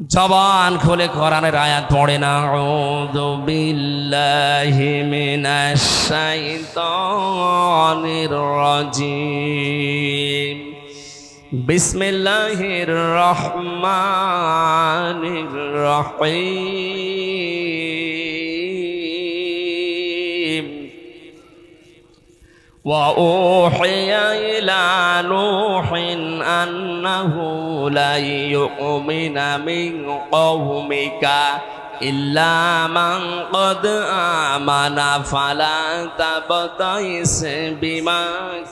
জবান খুলে কোরআনের আয়াত পড়ে না, আউযু বিল্লাহি মিনাশ শাইতানির রাজিম, বিসমিল্লাহির রহমানির রহিম। وأوحي إلى نوح أنه لن يؤمن من قومك إلا من قد آمن فلا تبتئس بما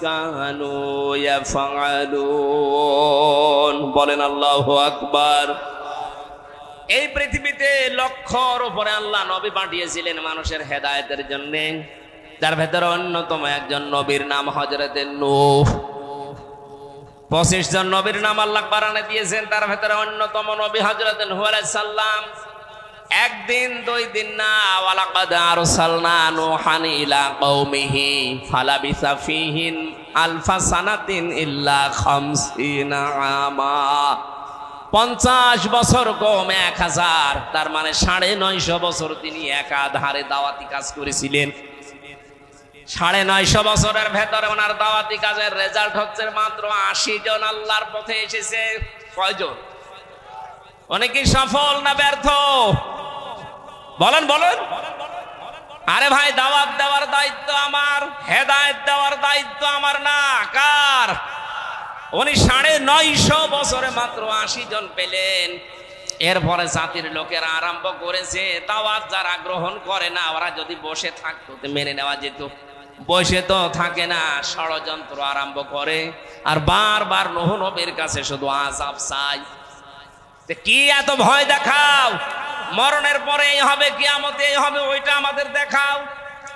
كانوا يفعلون। বলেন আল্লাহু আকবার। এই পৃথিবীতে লক্ষর উপরে আল্লাহ নবী পাঠিয়েছিলেন মানুষের হেদায়েতের জন্য, যার ভেতরে অন্যতম একজন নবীর নাম হযরতে নূহ। 25 জন নবীর নাম আল্লাহ কোরআনে দিয়েছেন, তার ভেতরে অন্যতম নবী হযরতে নূহ আলাইহিস সালাম। একদিন দুই দিন না, ওয়ালাকাদ আরসালনা নূহান ইলা কওমিহি ফালাবিসা ফীহিম আলফা সানাতিন ইল্লা 50 আমা। 50 বছর কম 1000, তার মানে 950 বছর তিনি একাধারে দাওয়াতি কাজ করেছিলেন। 950 বছরের ভেতরে ওনার দাওয়াতি কাজের রেজাল্ট হচ্ছে মাত্র 80 জন আল্লাহর পথে এসেছে। কয়জন? অনেকে সফল না ব্যর্থ? বলেন বলেন। আরে ভাই, দাওয়াত দেওয়ার দায়িত্ব আমার, হেদায়েত দেওয়ার দায়িত্ব আমার না, কার? উনি 950 বছরে মাত্র 80 জন পেলেন। এরপরে জাতির লোকেরা আরম্ভ করেছে দাওয়াত যারা গ্রহণ করে না, ওরা যদি বসে থাকতো মেনে নেওয়া যেত। বসে তো থাকে না, ষড়যন্ত্র আরম্ভ করে আর বারবার নূহ নবীর কাছে শুধু আযাব চাই। কি এত ভয় দেখাও? মরণের পরে এই হবে, কিয়ামতে এই হবে, ওইটা আমাদের দেখাও।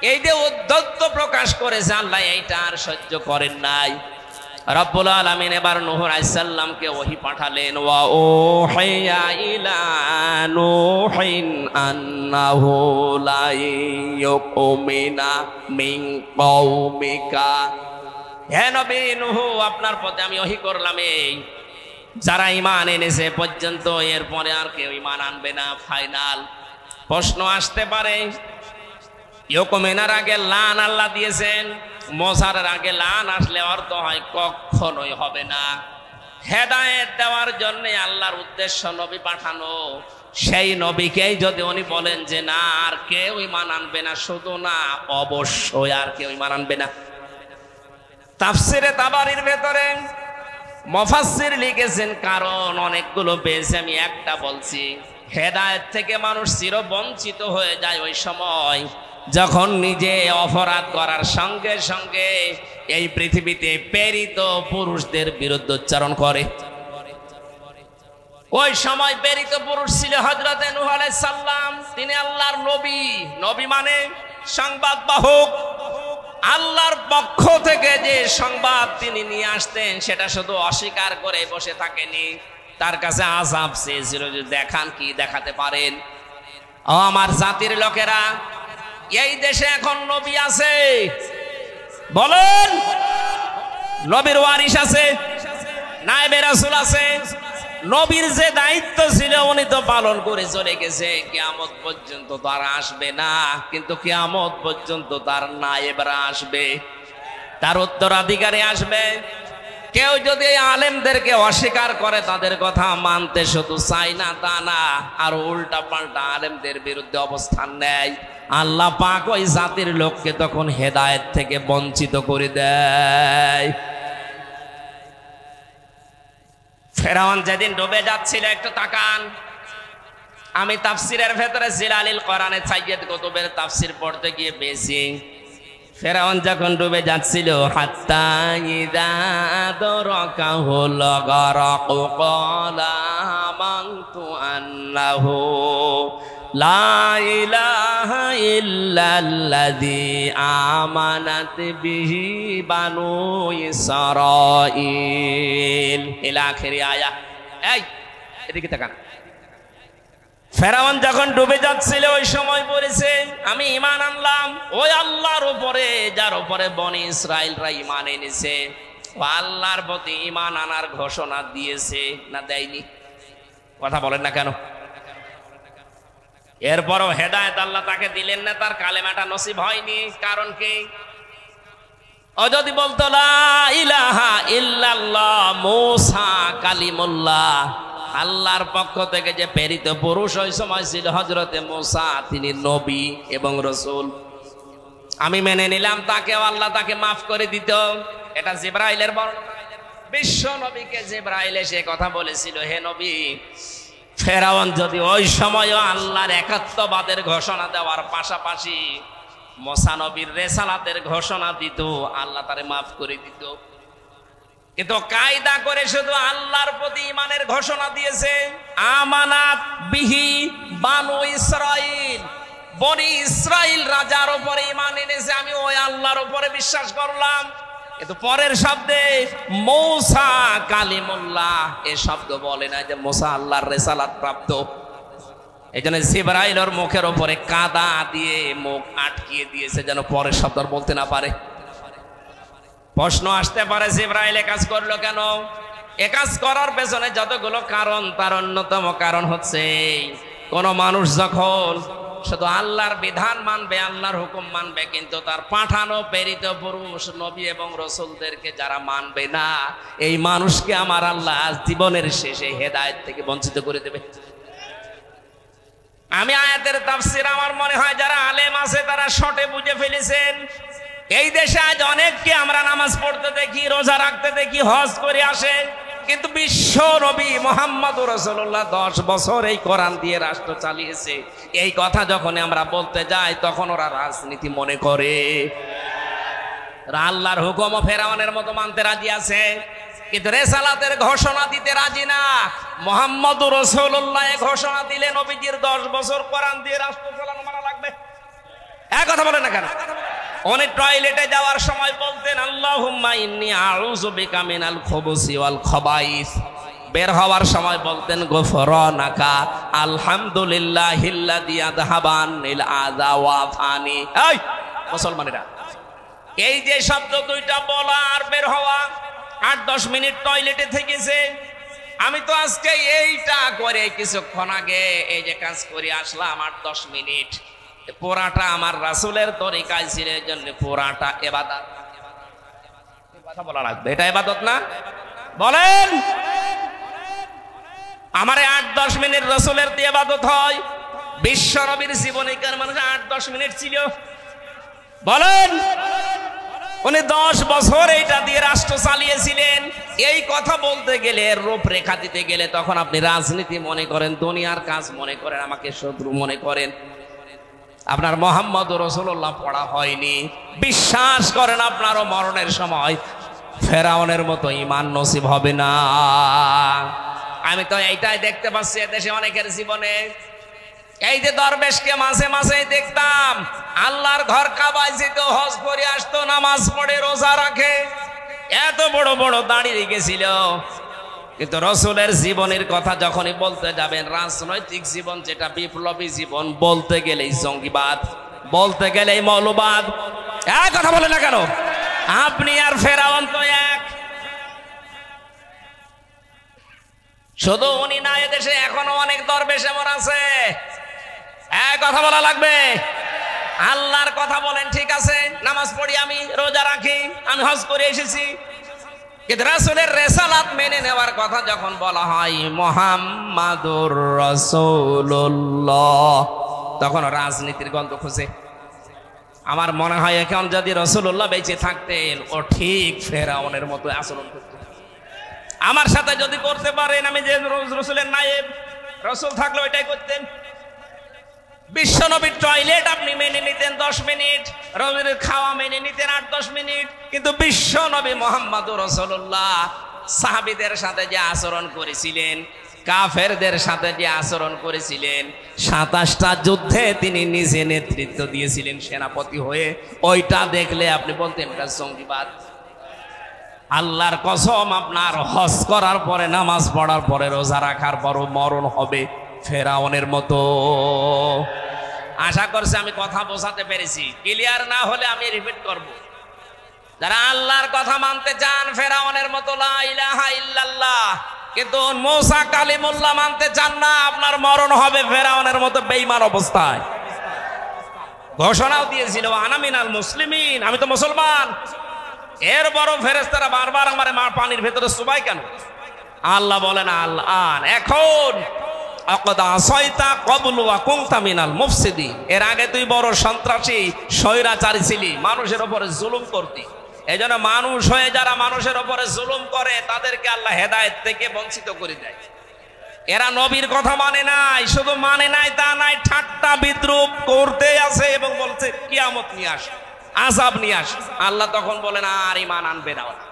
এই যে উদ্ধত্ত প্রকাশ করেছে আল্লাহ, এইটা আর সহ্য করেন নাই। রব্বুল আলামিন এবার নূহ আলাইহিস সালামকে ওহী পাঠালেন। ওয়া উহিয়া ইলা নূহিন আন্নাহু লা ইউমিনা মিন কওমিকা। হে নবী নূহ, আপনার পথে আমি ওহী করলাম, এই যারা ঈমান এনেছে পর্যন্ত, এরপরে আর কেউ ঈমান আনবে না, ফাইনাল। প্রশ্ন আসতে পারে, ইউমিনার আগে লান আল্লাহ দিয়েছেন, মোসারের আগে লান আসলে অর্থ হয় কখনোই হবে না। হেদায়েত দেওয়ার জন্য আল্লাহর উদ্দেশ্য নবী পাঠানো। সেই নবীকেই যদি উনি বলেন যে না আর কেউ ঈমান আনবে না, শুধু না অবশ্যই আর কেউ ঈমান আনবে না। তাফসিরে তাবারির ভেতরে মুফাসসির লিখেছেন, কারণ অনেকগুলো পেয়েছে, আমি একটা বলছি। হেদায়েত থেকে মানুষ চিরবঞ্চিত হয়ে যায় ওই সময় যখন নিজে অপরাধ করার সঙ্গে সঙ্গে এই পৃথিবীতে প্রেরিত পুরুষদের বিরুদ্ধে উচ্চারণ করে। ওই সময় প্রেরিত পুরুষ ছিল হযরতে নূহ আলাইহিস সালাম। তিনি আল্লাহর নবী। নবী মানে সংবাদ বাহক। আল্লাহর পক্ষ থেকে যে সংবাদ তিনি নিয়ে আসতেন সেটা শুধু অস্বীকার করে বসে থাকেনি, তার কাছে আযাব চেয়েছিল যে দেখান কি দেখাতে পারেন। ও আমার জাতির লোকেরা, এই দেশে এখন নবী আছে? বলেন। নবীর ওয়ারিস আছে, নায়েবে রাসূল আছে। নবীর যে দায়িত্ব ছিল উনি তো পালন করে চলে গেছে। কিয়ামত পর্যন্ত তার আসবে না, কিন্তু কিয়ামত পর্যন্ত তার নায়েবরা আসবে, তার উত্তরাধিকারী আসবে। কেউ যদি আলেমদেরকে অস্বীকার করে, তাদের কথা মানতে শুধু চাই না তা না, আর উল্টা পাল্টা আলেমদের বিরুদ্ধে অবস্থান নেয়, আল্লাহ পাক ওই জাতির লোককে তখন হেদায়েত থেকে বঞ্চিত করে দেয়। ফেরাউন যেদিন ডুবে যাচ্ছিল, একটু তাকান। আমি তাফসিরের ভেতরে জিলালিল কোরআনে সাইয়্যিদ কুতুবের তাফসির পড়তে গিয়ে পেয়েছি, ফেরাউন যখন ডুবে যাচ্ছিল, হাত্তা ইযা আদরাকাহুল গরক ক্বালা আমানতু আন্নাহু লা ইলাহা ইল্লাল্লাযী আমানাত বিহি বানু ইসরাঈল ইলা আখিরি আয়া। এই এদিকে তাকান। ফেরাউন যখন ডুবে যাচ্ছিল ওই সময় বলেছে, আমি ঈমান আনলাম ওই আল্লাহর উপরে যার উপরে বনি ইসরাঈলরা ঈমান এনেছে। আল্লাহর প্রতি ঈমান আনার ঘোষণা দিয়েছে না দেয়নি? কথা বলেন না কেন? এরপরও হেদায়েত আল্লাহ তাকে দিলেন না, তার কালেমাটা নসিব হয়নি। কারণ কি? ও যদি বলতো লা ইলাহা ইল্লাল্লাহ মূসা কালিমুল্লাহ, আল্লাহর পক্ষ থেকে যে প্রেরিত পুরুষ ওই সময় ছিল হযরতে মূসা, তিনি নবী এবং রাসূল, আমি মেনে নিলাম তাকেও আল্লাহ তাকে মাফ করে দিত। এটা জিবরাইলের বর্ণনা। বিশ্ব নবীকে জিবরাইল এসে কথা বলেছিল, হে নবী, ফেরাউন যদি ওই সময়ও আল্লাহর একাত্মবাদের ঘোষণা দেওয়ার পাশাপাশি মূসা নবীর রেসালাতের ঘোষণা দিত, আল্লাহ তারে মাফ করে দিত। কিন্তু কায়দা করে শুধু আল্লাহর প্রতি ঈমানের ঘোষণা দিয়েছে। আমানাত বিহি বানু ইসরাইল, বনি ইসরাইল রাজার উপরে ঈমান এনেছে, আমি ওই আল্লাহর উপরে বিশ্বাস করলাম। কিন্তু পরের শব্দে মূসা কালিমুল্লাহ এ শব্দ বলে না যে মূসা আল্লাহর রেসালাত প্রাপ্ত। এই জন্য জিবরাইলের মুখের উপরে কাদা দিয়ে মুখ আটকিয়ে দিয়েছে, যেন পরের শব্দ বলতে না পারে। প্রশ্ন আসতে পারে, জিবরাইল কাজ করলো কেন? এ কাজ করার পেছনে যতগুলো কারণ, তার অন্যতম কারণ হচ্ছে কোন মানুষ যখন শুধু আল্লাহর বিধান মানবে, আল্লাহর হুকুম মানবে, কিন্তু তার পাঠানো প্রেরিত পুরুষ নবী এবং রাসূলদেরকে যারা মানবে না, এই মানুষকে আমার আল্লাহ জীবনের শেষে হেদায়েত থেকে বঞ্চিত করে দেবে। আমি আয়াতের তাফসীর আমার মনে হয় যারা আলেম আছে তারা শর্টে বুঝে ফেলেছেন। এই দেশে আজ অনেককে আমরা নামাজ পড়তে দেখি, রোজা রাখতে দেখি, হজ করে আসে, কিন্তু বিশ্ব নবী মুহাম্মদুর রাসূলুল্লাহ 10 বছর এই কোরআন দিয়ে রাষ্ট্র চালিয়েছে। এই কথা যখন আমরা বলতে যাই তখন ওরা রাজনীতি মনে করে। আল্লাহর হুকুম ফেরাউনের মতো মানতে রাজি আছে, কিন্তু রেসালাতের ঘোষণা দিতে রাজি না। মুহাম্মদুর রাসূলুল্লাহ ঘোষণা দিলে নবীজির 10 বছর কোরআন দিয়ে রাষ্ট্র চালানো মানা লাগবে। এক কথা বলেন না কেন? উনি টয়লেটে যাওয়ার সময় বলতেন, আল্লাহুম্মা ইন্নী আউযু বিকা মিনাল খুবুসি ওয়াল খাবাইস। বের হওয়ার সময় বলতেন, গফরানাকা আলহামদুলিল্লাহিল্লাযী আযহাবানিল আযা ওয়া ফানি। এই মুসলমানেরা, এই যে শব্দ দুইটা বলা আর বের হওয়া, 8-10 মিনিট টয়লেটে থেকেছে। আমি তো আজকে এইটা করে কিছুক্ষণ আগে এই যে কাজ করে আসলাম 8-10 মিনিট। পুরাটা আমার রাসূলের তরিকায় ছিল, এর জন্য পুরাটা ইবাদত। কথা বলা লাগবে, এটা ইবাদত না? বলেন, আমারে 8-10 মিনিট রাসূলের দিয়ে ইবাদত হয়? বিশ্ব নবীর জীবনীকার মানুষ 8-10 মিনিট ছিল? বলেন, উনি 10 বছর এইটা দিয়ে রাষ্ট্র চালিয়েছিলেন। এই কথা বলতে গেলে, রূপরেখা দিতে গেলে তখন আপনি রাজনীতি মনে করেন, দুনিয়ার কাজ মনে করেন, আমাকে শত্রু মনে করেন। আপনার মুহাম্মদুর রাসূলুল্লাহ পড়া হয়নি, বিশ্বাস করেন আপনারও মরণের সময় ফেরাউনের মতো ঈমান নসিব হবে না। আমি তো এইটাই দেখতে পাচ্ছি দেশে অনেকের জীবনে। এই যে দরবেশকে মাঝে মাঝে দেখতাম আল্লাহর ঘর কাবায় যেত, হজ করে আসতো, নামাজ পড়ে, রোজা রাখে, এত বড় বড় দাঁড়িয়ে গেছিল, কিন্তু রাসূলের জীবনের কথা যখনই বলতে যাবেন, রাজনৈতিক জীবন যেটা বিপ্লবী জীবন, বলতে গেলেই জঙ্গিবাদ, বলতে গেলেই মৌলবাদ। এক কথা বলে না কেন? আপনি আর ফেরাউন তো এক। শুধু উনি না, এদেশে এখনো অনেক দরবেশ এমন আছে। এক কথা বলা লাগবে। আল্লাহর কথা বলেন, ঠিক আছে, নামাজ পড়ি, আমি রোজা রাখি, আমি হজ করে এসেছি, কিন্তু রাসূলের রিসালাত মেনে নেওয়ার কথা যখন বলা হয় মুহাম্মাদুর রাসূলুল্লাহ, তখন রাজনীতির গন্ধ খুঁজে। আমার মনে হয় এখন যদি রাসূলুল্লাহ বেঁচে থাকতেন, ও ঠিক ফেরাউনের মতো আচরণ করতেন। আমার সাথে যদি করতে পারেন, আমি যে রাসূলের নায়েব, রাসূল থাকলে ওইটাই করতেন। বিশ্বনবীর টয়লেট আপনি মেনে নিতেন 10 মিনিট, রাসূলের খাওয়া মেনে নিতেন 8-10 মিনিট, কিন্তু বিশ্বনবী মুহাম্মদুর রাসূলুল্লাহ সাহাবীদের সাথে যে আচরণ করেছিলেন, কাফেরদের সাথে যে আচরণ করেছিলেন, 27টা যুদ্ধে তিনি নিজে নেতৃত্ব দিয়েছিলেন সেনাপতি হয়ে, ওইটা দেখলে আপনি বলতেন এটা জঙ্গিবাদ। আল্লাহর কসম, আপনার হজ করার পরে, নামাজ পড়ার পরে, রোজা রাখার পরও মরণ হবে ফেরাউনের মতো। আশা করছি আমি কথা বোঝাতে পেরেছি। ক্লিয়ার না হলে আমি রিপিট করব। যারা আল্লাহর কথা মানতে চান, ফেরাউনের মতো লা ইলাহা ইল্লাল্লাহ কিন্তু মূসা কালিমুল্লাহ মানতে চান না, আপনার মরণ হবে ফেরাউনের মতো বেঈমান অবস্থায়। ঘোষণাও দিয়েছিল আনা মিনাল মুসলিমিন, আমি তো মুসলমান। এরপরও ফেরেশতারা বারবার আমার পানির ভেতরে চুবাই কেন? আল্লাহ বলেন আল্লাহ এখন এর আগে তুই বড় সন্ত্রাসী স্বৈরাচারী ছিলি, মানুষের উপরে জুলুম করতি। এই জন্য মানুষ হয়ে যারা মানুষের উপরে জুলুম করে তাদেরকে আল্লাহ হেদায়েত থেকে বঞ্চিত করে দেয়। এরা নবীর কথা মানে নাই, শুধু মানে নাই তা নাই, ঠাট্টা বিদ্রুপ করতে আছে এবং বলছে কিয়ামত নিয়ে আস, আযাব নিয়ে আস। আল্লাহ তখন বলেন আর ঈমান আনবে না ওরা।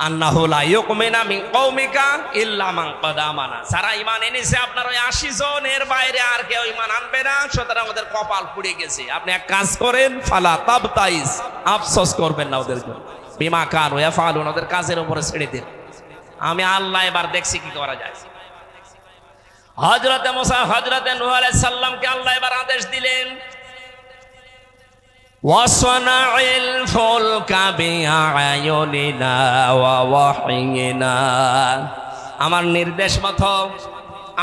আন্নাহু লা ইউমিনা মিন কওমিকা ইল্লা মান ক্বাদ আমানা, যারা ঈমান এনেছে আপনার ওই 80 জন, এর বাইরে আর কেউ ঈমান আনবে না। সুতরাং ওদের কপাল পুড়ে গেছে। আপনি এক কাজ করেন, ফালা তাবতাইস, আফসোস করবেন না ওদের জন্য, বিমা কানু ইয়াফআলুন, ওদের কাজের উপরে ছেড়ে দিন। আমি আল্লাহ এবার দেখছি কি করা যায়। হযরতে মুসা হযরতে নূহ আলাইহিস সালামকে আল্লাহ এবার আদেশ দিলেন, ওয়াসনাইল ফুলকা বিআয়ুনিনা ওয়া ওয়াহিনা, আমার নির্দেশ মতো,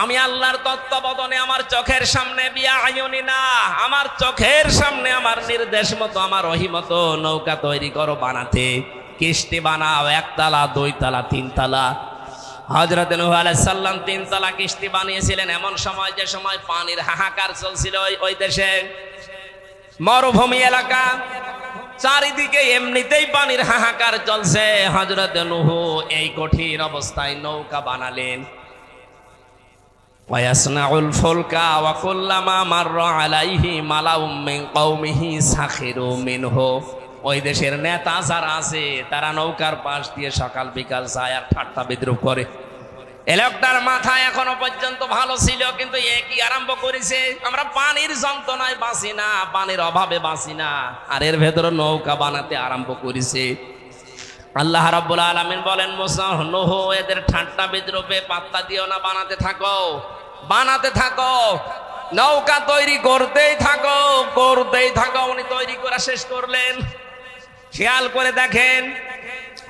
আমি আল্লাহর তত্ত্বাবধানে আমার চোখের সামনে, বিআয়ুনিনা, আমার চোখের সামনে আমার নির্দেশ মতো, আমার ওহী মতো নৌকা তৈরি করো, বানাতে, কিস্তি বানাও, 1 তালা 2 তালা 3 তালা। হযরত নূহ আলাইহিস সালাম 3 তালা কিস্তি বানিয়েছিলেন এমন সময়, যে সময় পানির হাহাকার চলছিল ওই দেশে, মরুভূমি এলাকা, চারিদিকে এমনিতেই পানির হাহাকার চলছে। হযরত নূহ এই কঠিন অবস্থায় নৌকা বানালেন। ওয়াসনাউল ফুলকা ওয়া কুল্লামা মাররা আলাইহি মালাউম মিন কওমিহি সাখিরু মিনহু, ওই দেশের নেতা যারা আছে তারা নৌকার পাশ দিয়ে সকাল বিকাল যায় আর ঠাট্টা বিদ্রুপ করে। এই লোকটার মাথা এখনো পর্যন্ত ভালো ছিল, কিন্তু এ কি আরম্ভ করেছে, আমরা পানির যন্ত্রণায় বাঁচি না, পানির অভাবে বাঁচি না, আর এর ভেতরে নৌকা বানাতে আরম্ভ করেছে। আল্লাহ রাব্বুল আলামিন বলেন, মুসা নূহ এদের ঠাট্টা বিদ্রুপে পাত্তা দিও না, বানাতে থাকো, বানাতে থাকো, নৌকা তৈরি করতেই থাকো, করতেই থাকো। উনি তৈরি করা শেষ করলেন। খেয়াল করে দেখেন,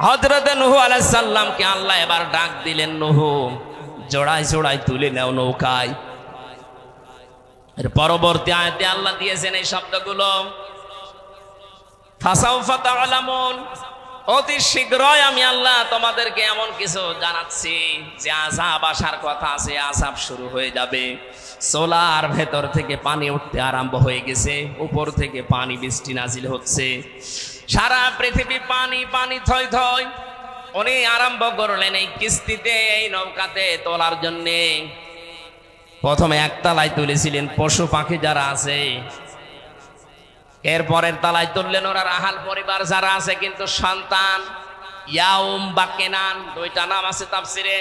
হযরত নূহ আলাইহিস সালামকে আল্লাহ এবার ডাক দিলেন, নূহ জোড়ায় জোড়ায় তুলে নাও নৌকায়। এর পরবর্তী আয়াতে আল্লাহ দিয়েছেন এই শব্দগুলো, ফাসাউফা তা'লামুন, অতি শীঘ্রই আমি আল্লাহ তোমাদেরকে এমন কিছু জানাচ্ছি যে আযাব আসার কথা আছে, আযাব শুরু হয়ে যাবে। সোলার ভেতর থেকে পানি উঠতে আরম্ভ হয়ে গেছে, উপর থেকে পানি বৃষ্টি নাজিল হচ্ছে, সারা পৃথিবী পানি পানি, থই থই। উনি আরম্ভ করলেন এই কিস্তিতে, এই নৌকাতে তোলার জন্যে। প্রথমে 1 তালায় তুলেছিলেন পশু পাখি যারা আছে, এরপরের তালায় তুললেন ওরা রাহাল পরিবার যারা আছে, কিন্তু সন্তান ইয়াউম বা কেনান, 2টা নাম আছে তাফসিরে।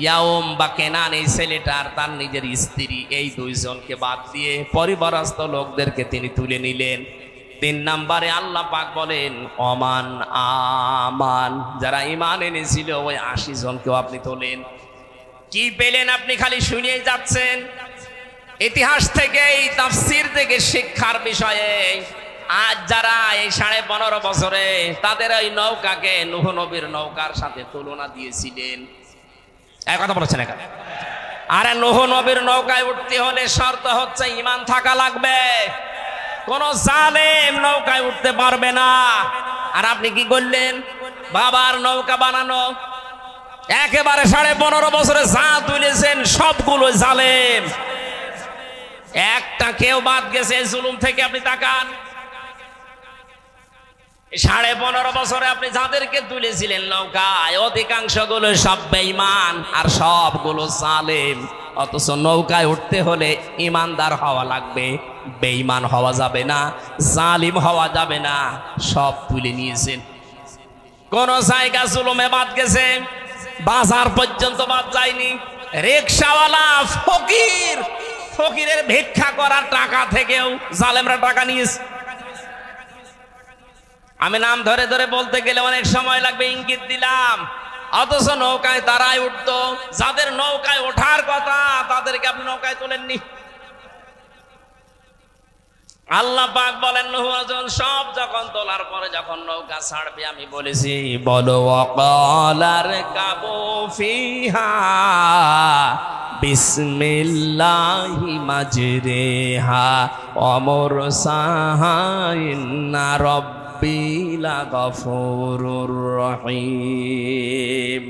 ইয়াউম বা কেনান এই ছেলেটার তার নিজের স্ত্রী, এই 2 জনকে বাদ দিয়ে পরিবারস্থ লোকদেরকে তিনি তুলে নিলেন। 3 নম্বরে আল্লাহ পাক বলেন ওমান আমান, যারা ঈমান এনেছিল ওই 80 জনকেও আপনি তোলেন। কি পেলেন আপনি খালি শুনিয়েই যাচ্ছেন। ইতিহাস থেকে, এই তাফসীর থেকে শিক্ষার বিষয়ে আজ যারা এই 15.5 বছরে তাদের ওই নৌকাকে নূহ নবীর নৌকার সাথে তুলনা দিয়েছিলেন, এক কথা বলেছেন এখানে। আরে নূহ নবীর নৌকায় উঠতে হলে শর্ত হচ্ছে ঈমান থাকা লাগবে, কোন জালেম নৌকায় উঠতে পারবে না। আর আপনি কি করলেন, বাবার নৌকা বানানো, একেবারে 15.5 বছরে যা তুলেছেন সবগুলো জালেম, একটা কেউ বাদ গেছে জুলুম থেকে। আপনি তাকান, 15.5 বছরে আপনি যাদেরকে তুলেছিলেন নৌকায়, অধিকাংশ গুলো সব বেঈমান আর সবগুলো জালেম। অথচ নৌকায় উঠতে হলে ইমানদার হওয়া লাগবে, বেঈমান হওয়া যাবে না, জালিম হওয়া যাবে না। সব তুলে নিয়েছেন। কোন জায়গা জুলুমে বাদ গেছে, বাজার পর্যন্ত বাদ যায়নি। রিকশাওয়ালা, ফকির, ফকিরের ভিক্ষা করার টাকা থেকেও জালেমরা টাকা নিয়েছে। আমি নাম ধরে ধরে বলতে গেলে অনেক সময় লাগবে, ইঙ্গিত দিলাম। অথচ নৌকায় তারাই উঠতো, যাদের নৌকায় ওঠার কথা তাদেরকে আপনি নৌকায় তোলেননি। আল্লাহ পাক বলেন নূহ সব যখন তোলার পরে যখন নৌকা ছাড়বে আমি বলেছি বলো ওয়াকালার কাবু ফিহা বিসমিল্লাহি মাজরিহা ওয়া মুরসাহা ইন্না রাব্বি লাগাফুরুর রহিম।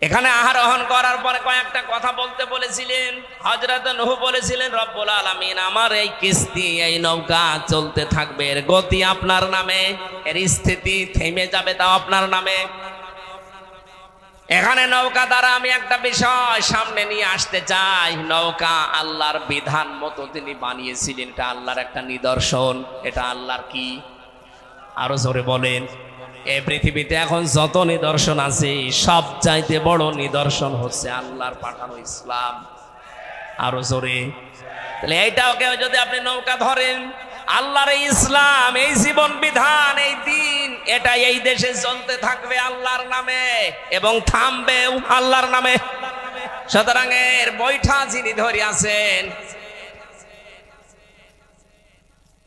এখানে আরোহণ করার পরে কয়েকটা কথা বলতে বলেছিলেন। হযরত নূহ বলেছিলেন রব্বুল আলামিন আমার এই কিস্তি এই নৌকা চলতে থাকবে, এর গতি আপনার নামে, এর স্থিতি থেমে যাবে তাও আপনার নামে। এখানে নৌকা দ্বারা আমি একটা বিষয় সামনে নিয়ে আসতে চাই, নৌকা আল্লাহর বিধান মতো তিনি বানিয়েছিলেন, এটা আল্লাহর একটা নিদর্শন। এটা আল্লাহর কি? আরো জোরে বলেন। এই পৃথিবীতে এখন যত নিদর্শন আছে সব চাইতে বড় নিদর্শন হচ্ছে আল্লাহর পাঠানো ইসলাম। আরো জোরে। তাহলে এইটাও কেউ যদি আপনি নৌকা ধরেন, আল্লাহর ইসলাম, এই জীবন বিধান, এই দিন, এটা এই দেশে চলতে থাকবে আল্লাহর নামে এবং থামবেও আল্লাহর নামে। সুতরাং এর বৈঠা যিনি ধরে আছেন,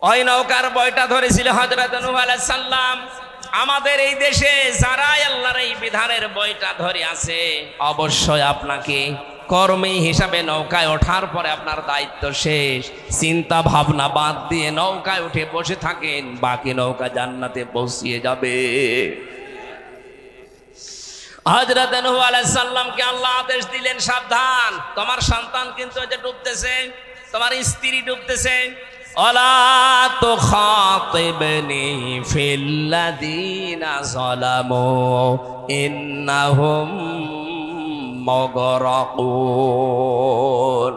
ওই নৌকার বৈঠা ধরেছিল হযরত নূহ আলাইহিস সালাম। আমাদের এই দেশে যারা আল্লাহর এই বিধানের বইটা ধরে আছে, অবশ্যই আপনাকে কর্মী হিসাবে নৌকায় ওঠার পরে আপনার দায়িত্ব শেষ। চিন্তা ভাবনা বাদ দিয়ে নৌকায় উঠে বসে থাকেন, বাকি নৌকা জান্নাতে পৌঁছিয়ে যাবে। হযরত নূহ আলাইহিস সালামকে আল্লাহ আদেশ দিলেন সাবধান, তোমার সন্তান কিন্তু এই যে ডুবতেছে, তোমার স্ত্রী ডুবতেছে। ওয়ালা তুখাতিবনি ফিল্লাযীনা যালামু ইন্নাহুম মুগরাকুন।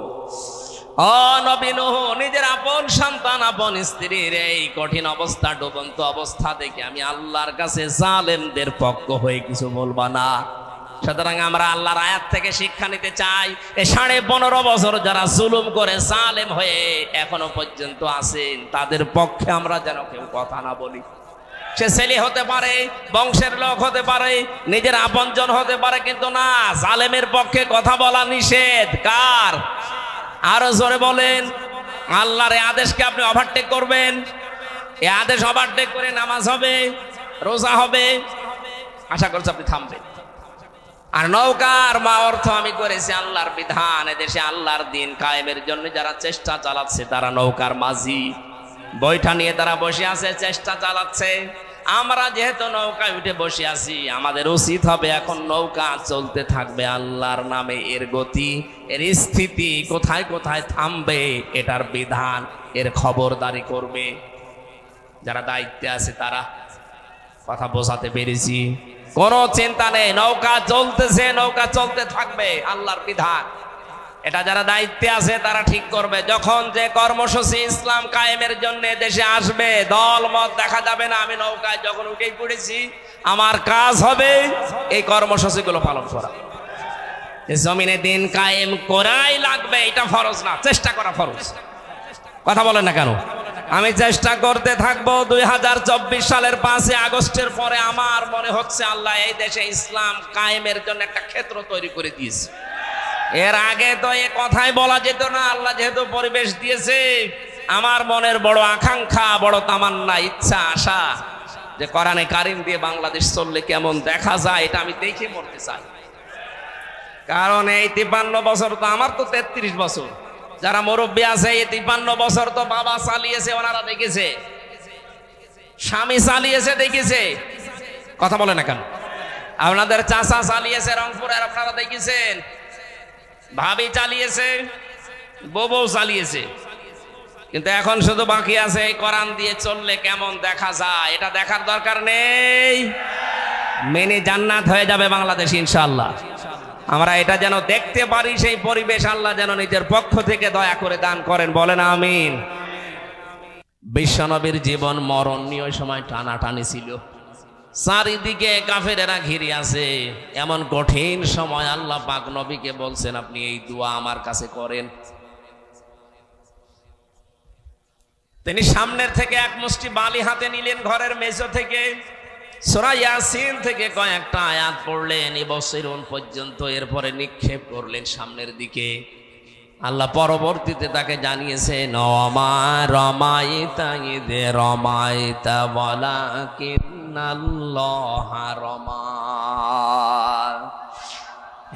ও নবী নূহ, নিজের আপন সন্তান, আপন স্ত্রীর এই কঠিন অবস্থা, ডুবন্ত অবস্থা দেখে আমি আল্লাহর কাছে জালেমদের পক্ষ হয়ে কিছু বলবা না। সুতরাং আমরা আল্লাহর আয়াত থেকে শিক্ষা নিতে চাই। এই 15.5 বছর যারা জুলুম করে জালেম হয়ে এখনো পর্যন্ত আছেন, তাদের পক্ষে আমরা যেন কেউ কথা না বলি। সে ছেলে হতে পারে, বংশের লোক হতে পারে, নিজের আপনজন হতে পারে, কিন্তু না, জালেমের পক্ষে কথা বলা নিষেধ। কার? আরো জোরে বলেন। আল্লাহর এই আদেশকে আপনি ওভারটেক করবেন। এই আদেশ ওভারটেক করে নামাজ হবে, রোজা হবে, আশা করছি আপনি থামবেন। আর নৌকার মা অর্থ আমি করেছি আল্লাহর বিধান, এদেশে আল্লাহর দিন কায়েমের জন্য যারা চেষ্টা চালাচ্ছে তারা নৌকার মাঝি, বৈঠা নিয়ে তারা বসে আছে, চেষ্টা চালাচ্ছে। আমরা যেহেতু নৌকায় উঠে বসে আছি, আমাদের উচিত হবে এখন নৌকা চলতে থাকবে আল্লাহর নামে, এর গতি, এর স্থিতি কোথায় কোথায় থামবে এটার বিধান, এর খবরদারি করবে যারা দায়িত্বে আছে তারা। কথা বোঝাতে পেরেছি? কোনো চিন্তা নেই, নৌকা চলতেছে, নৌকা চলতে থাকবে, আল্লাহর বিধান। এটা যারা দায়িত্বে আছে তারা ঠিক করবে। যখন যে কর্মসূচি ইসলাম কায়েমের জন্য দেশে আসবে, দল মত দেখা যাবে না। আমি নৌকায় যখন উঠেই পড়েছি, আমার কাজ হবে এই কর্মসূচিগুলো পালন করা। জমিনে দিন কায়েম করাই লাগবে, এটা ফরজ না, চেষ্টা করা ফরজ। কথা বলেন না কেন? আমি চেষ্টা করতে থাকবো। 2024 সালের 5 আগস্টের পরে আমার মনে হচ্ছে আল্লাহ এই দেশে ইসলাম কায়েমের জন্য একটা ক্ষেত্র তৈরি করে দিয়েছে। এর আগে তো এ কথাই বলা যেত না। আল্লাহ যেহেতু পরিবেশ দিয়েছে, আমার মনের বড় আকাঙ্ক্ষা, বড় তামান্না, ইচ্ছা, আশা যে কোরআনে কারিম দিয়ে বাংলাদেশ চললে কেমন দেখা যায়, এটা আমি দেখে মরতে চাই। কারণ এই 53 বছর তো, আমার তো 33 বছর, যারা মুরব্বী আছে এই 53 বছর তো বাবা চালিয়েছে, ওনারা দেখেছে, স্বামী চালিয়েছে, দেখেছে। কথা বলে না কেন? আপনাদের চাচা চালিয়েছে রংপুরের, আপনারা দেখেছেন, ভাবি চালিয়েছে, বউ চালিয়েছে। কিন্তু এখন শুধু বাকি আছে এই কোরআন দিয়ে চললে কেমন দেখা যায়, এটা দেখার দরকার নেই। মেনে জান্নাত হয়ে যাবে বাংলাদেশ ইনশাআল্লাহ। আমরা এটা যেন দেখতে পারি, সেই পরিবেশ আল্লাহ যেন নিজের পক্ষ থেকে দয়া করে দান করেন, বলেন আমিন। বিশ্বনবীর জীবন মরণ নিয়ে ওই সময় টানাটানি ছিল, চারিদিকে কাফেরেরা ঘিরে আছে। এমন কঠিন সময় আল্লাহ পাক নবীকে বলছেন আপনি এই দোয়া আমার কাছে করেন। তিনি সামনের থেকে এক মুষ্টি বালি হাতে নিলেন, ঘরের মেঝো থেকে সূরা ইয়াসিন থেকে কয়েকটা আয়াত পড়লেন ইবসিরুন পর্যন্ত, এরপরে নিক্ষেপ করলেন সামনের দিকে। আল্লাহ পরবর্তীতে তাকে জানিয়েছেন ওমা রমাইতা ইযে রমাইতা ওয়ালাকিন্নাল্লাহা রমা।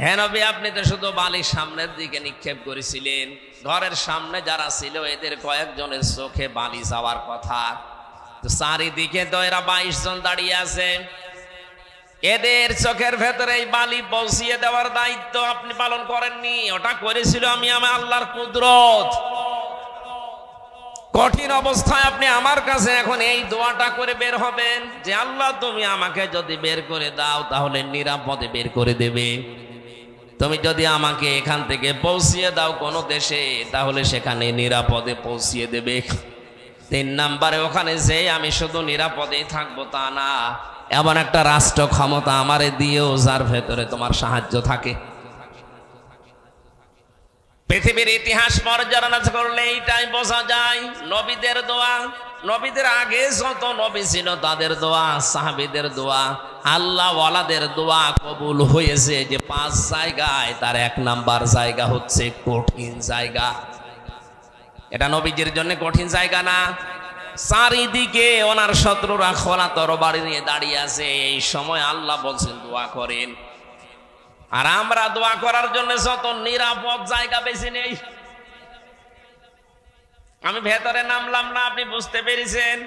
হে নবী, আপনি তো শুধু বালির সামনের দিকে নিক্ষেপ করেছিলেন। ঘরের সামনে যারা ছিল এদের কয়েকজনের চোখে বালি যাওয়ার কথা, তো চারিদিকে তো এরা 22 জন দাঁড়িয়ে আছে, এদের চোখের ভেতরে এই বালি পৌঁছিয়ে দেওয়ার দায়িত্ব আপনি পালন করেননি। ওটা করেছিল আমি আল্লাহর কুদরত। কঠিন অবস্থায় আপনি আমার কাছে এখন এই দোয়াটা করে বের হবেন যে আল্লাহ তুমি আমাকে যদি বের করে দাও তাহলে নিরাপদে বের করে দেবে, তুমি যদি আমাকে এখান থেকে পৌঁছিয়ে দাও কোনো দেশে তাহলে সেখানে নিরাপদে পৌঁছিয়ে দেবে। 3 নম্বরে ওখানে যে আমি শুধু নিরাপদেই থাকবো তা না, এমন একটা রাষ্ট্র ক্ষমতা আমারে দিয়েও যার ভেতরে তোমার সাহায্য থাকে। পৃথিবীর ইতিহাস পর্যালোচনা করলে এইটাই বোঝা যায় নবীদের দোয়া, নবীদের আগে যত নবী ছিল তাদের দোয়া, সাহাবীদের দোয়া, আল্লাহ ওয়ালাদের দোয়া কবুল হয়েছে যে 5 জায়গায়, তার 1 নাম্বার জায়গা হচ্ছে কঠিন জায়গা। এটা নবীজির জন্য কঠিন জায়গা না? চারিদিকে ওনার শত্রুরা খোলা তরবারি নিয়ে দাঁড়িয়ে আছে, এই সময় আল্লাহ বলছেন দোয়া করেন। আর আমরা দোয়া করার জন্য যত নিরাপদ জায়গা বেশি নেই। আমি ভেতরে নামলাম না, আপনি বুঝতে পেরেছেন?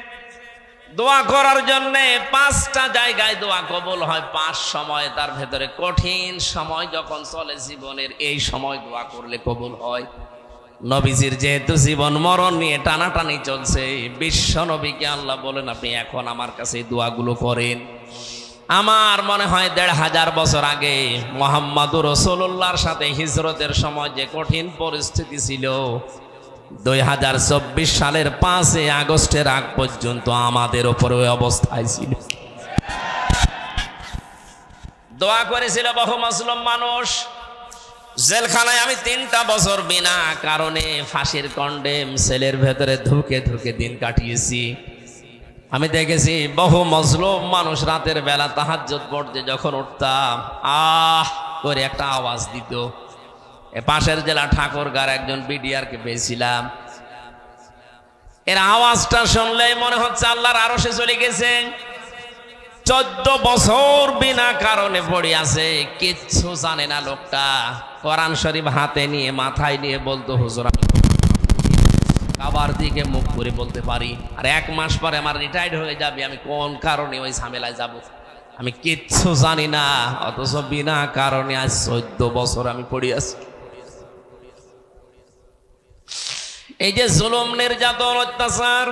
দোয়া করার জন্য 5টা জায়গায় দোয়া কবুল হয় 5 সময়, তার ভেতরে কঠিন সময় যখন চলে জীবনের, এই সময় দোয়া করলে কবুল হয়। নবীজির যেহেতু জীবন মরণ নিয়ে টানাটানি চলছে, বিশ্ব নবীকে আল্লাহ বলেন আপনি এখন আমার কাছে এই দোয়াগুলো করেন। আমার মনে হয় 1500 বছর আগে মুহাম্মদুর রাসূলুল্লাহর সাথে হিজরতের সময় যে কঠিন পরিস্থিতি ছিল, 2024 সালের 5 আগস্টের আগ পর্যন্ত আমাদের উপরে ওই অবস্থায় ছিল। দোয়া করেছিল বহু মুসলিম মানুষ। জেলখানায় আমি 3টা বছর বিনা কারণে ফাঁসির কন্ডেম সেলের ভেতরে ধুকে ধুকে দিন কাটিয়েছি। আমি দেখেছি বহু মজলুম মানুষ রাতের বেলা তাহাজ্জুদ পড়তে যখন উঠতাম আহ করে একটা আওয়াজ দিত। পাশের জেলা ঠাকুরগাঁর একজন বিডিআরকে পেয়েছিলাম, এর আওয়াজটা শুনলেই মনে হচ্ছে আল্লাহর আরশে চলে গেছে। 14 বছর বিনা কারণে পড়ে আছে, কিচ্ছু জানে না লোকটা। কোরআন শরীফ হাতে নিয়ে মাথায় নিয়ে বলতো হুজুর আমি কাবার দিকে মুখ করে বলতে পারি, আর 1 মাস পরে আমার রিটায়ার্ড হয়ে যাবে, আমি কোন কারণে ওই ঝামেলায় যাব আমি কিচ্ছু জানি না। অথচ বিনা কারণে আজ 14 বছর আমি পড়ে আছি। এই যে জুলুম, নির্যাতন, অত্যাচার,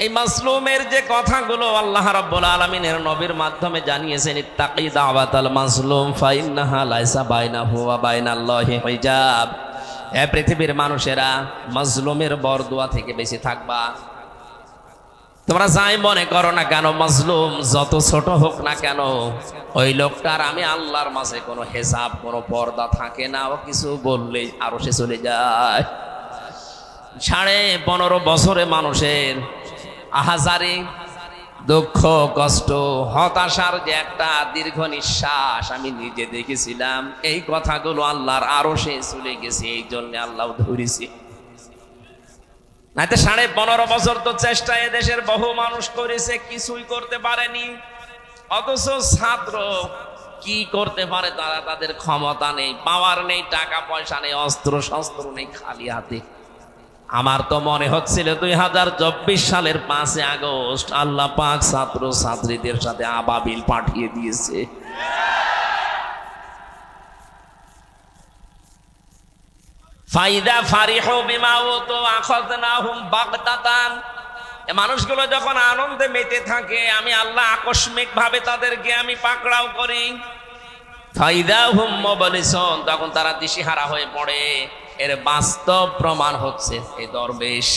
এই মাসলুমের যে কথাগুলো আল্লাহ রাব্বুল আলামিনের নবীর মাধ্যমে জানিয়েছেন, ইত্তাকি দাওয়াতাল মাসলুম ফাইন্নাহা লাইসা বাইনাহু ওয়া বাইনাল্লাহি হিজাব। এ পৃথিবীর মানুষেরা মাজলুমের বরদোয়া থেকে বেশি থাকবা। তোমরা যাই মনে করো না কেন, মাজলুম যত ছোট হোক না কেন, ওই লোকটার আমি আল্লাহর মাঝে কোনো হিসাব, কোনো পর্দা থাকে না। ও কিছু বললেই আরশে চলে যায়। 15.5 বছরে মানুষের আহাজারি, দুঃখ, কষ্ট, হতাশার যে একটা দীর্ঘ নিঃশ্বাস আমি নিজে দেখেছিলাম। এই কথাগুলো আল্লাহর আরশে চলে গেছে, এই জন্য আল্লাহ ধরেছি। নাইতে 15.5 বছর তো চেষ্টা এদেশের বহু মানুষ করেছে, কিছুই করতে পারেনি। অথচ ছাত্র কি করতে পারে? তারা তাদের ক্ষমতা নেই, পাওয়ার নেই, টাকা পয়সা নেই, অস্ত্র শস্ত্র নেই, খালি হাতে। আমার তো মনে হচ্ছিল 2024 সালের 5 আগস্ট আল্লাহ পাক ছাত্র ছাত্রীদের সাথে আবাবিল পাঠিয়ে দিয়েছে। ফাইদা ফারিহু বিমা উতু আখাযনাহুম বাগতাতান। এই মানুষগুলো যখন আনন্দে মেতে থাকে, আমি আল্লাহ আকস্মিক ভাবে তাদেরকে আমি পাকড়াও করি। ফাইদা হুম মুবলিসুন, তখন তারা দিশেহারা হয়ে পড়ে। এর বাস্তব প্রমাণ হচ্ছে এই দরবেশ।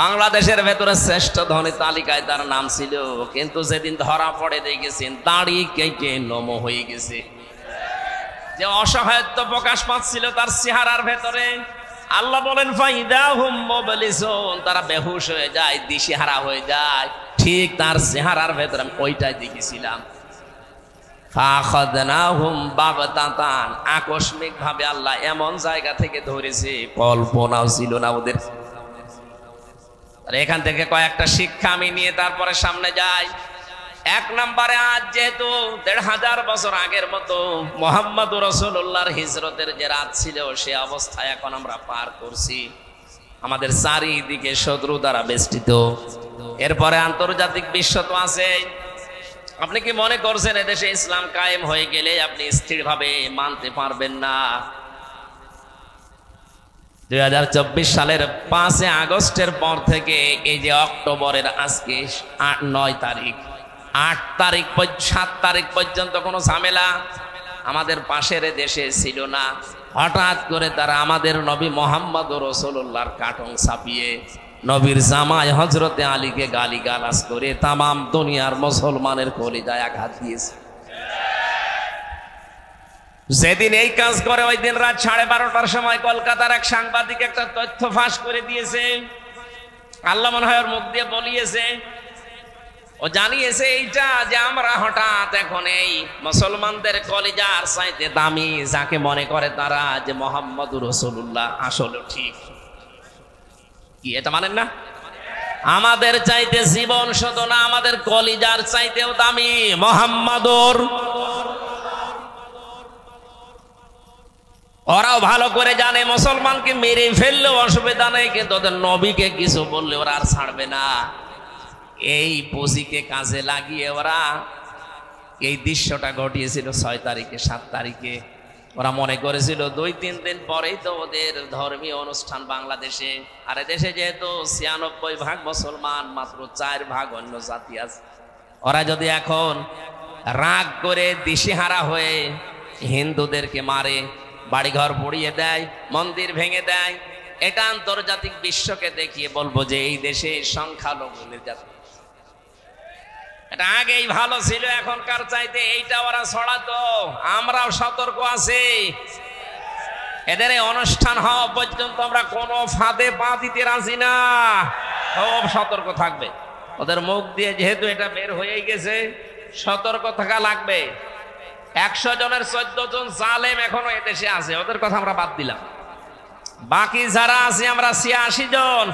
বাংলাদেশের ভেতরে শ্রেষ্ঠ ধনী তালিকায় তার নাম ছিল, কিন্তু যেদিন ধরা পড়ে দেখেছেন দাড়ি কেটে নমো হয়ে গেছে। যে অসহায়ত্ব প্রকাশ পাচ্ছিল তার চেহারার ভেতরে, আল্লাহ বলেন ফাইদা হুম মুবলিসুন, তারা বেহুশ হয়ে যায়, দিশেহারা হয়ে যায়। ঠিক তার চেহারার ভেতরে আমি ওইটাই দেখেছিলাম। ফাখাযনাহুম বাগতাতান, আকস্মিক ভাবে আল্লাহ এমন জায়গা থেকে ধরেছে কল্পনাও ছিল না ওদের। আর এখান থেকে কয়েকটা শিক্ষা আমি নিয়ে তারপরে সামনে যাই। এক নম্বরে, আজ যেহেতু ১৫০০ বছর আগের মতো মুহাম্মদুর রাসূলুল্লাহর হিজরতের যে রাত ছিল সে অবস্থায় এখন আমরা পার করছি। আমাদের চারিদিকে শত্রু দ্বারা বেষ্টিত। এরপরে আন্তর্জাতিক বিশ্ব তো আছে। আপনি কি মনে করছেন এদেশে ইসলাম কায়েম হয়ে গেলে আপনি স্থিরভাবে মানতে পারবেন না? ২০২৪ সালের ৫ আগস্টের পর থেকে এই যে অক্টোবরের আজকে ৯ তারিখ, ৮ তারিখ ৭ তারিখ পর্যন্ত কোনো ঝামেলা আমাদের পাশের দেশে ছিল না। হঠাৎ করে তারা আমাদের নবী মুহাম্মদুর রাসূলুল্লাহর কাটন ছাপিয়ে নবীর জামাই হযরতে আলীকে গালিগালাজ করে তামাম দুনিয়ার মুসলমানের কলিজায় আঘাত দিয়েছে। যেদিন এই কাজ করে ওই দিন রাত 12:30টার সময় কলকাতার এক সাংবাদিক একটা তথ্য ফাঁস করে দিয়েছে। আল্লাহ মনে হয় ওর মুখ দিয়ে বলিয়েছে, ও জানিয়েছে এইটা যে আমরা হঠাৎ এখন এই মুসলমানদের কলিজার চাইতে দামি যাকে মনে করে তারা যে মুহাম্মদুর রাসূলুল্লাহ আসলে ঠিক। কি এটা মানেন না? আমাদের চাইতে জীবন শুধু না, আমাদের কলিজার চাইতেও দামি মুহাম্মদুর। ওরাও ভালো করে জানে মুসলমানকে মেরে ফেললেও অসুবিধা নেই, কিন্তু ওদের নবীকে কিছু বললে ওরা আর ছাড়বে না। এই পুঁজিকে কাজে লাগিয়ে ওরা এই দৃশ্যটা ঘটিয়েছিল ৬ তারিখে ৭ তারিখে। ওরা মনে করেছিল ২-৩ দিন পরেই তো ওদের ধর্মীয় অনুষ্ঠান বাংলাদেশে। আর এদেশে যেহেতু ৯৬% মুসলমান, মাত্র ৪% অন্য জাতি আছে। ওরা যদি এখন রাগ করে দিশেহারা হয়ে হিন্দুদেরকে মারে, বাড়িঘর পুড়িয়ে দেয়, মন্দির ভেঙে দেয়, এটা আন্তর্জাতিক বিশ্বকে দেখিয়ে বলবো যে এই দেশে সংখ্যালঘু নির্যাতন। এটা আগেই ভালো ছিল, এখনকার চাইতে এইটা ওরা ছড়াতো। আমরাও সতর্ক আছি। এদের এই অনুষ্ঠান হওয়া পর্যন্ত আমরা কোনো ফাঁদে পা দিতে রাজি না। খুব সতর্ক থাকবে। ওদের মুখ দিয়ে যেহেতু এটা বের হয়ে গেছে, সতর্ক থাকা লাগবে। ১০০ জনের ১৪ জন জালেম এখনো এদেশে আছে, ওদের কথা আমরা বাদ দিলাম। বাকি যারা আছে আমরা ৮৬ জন।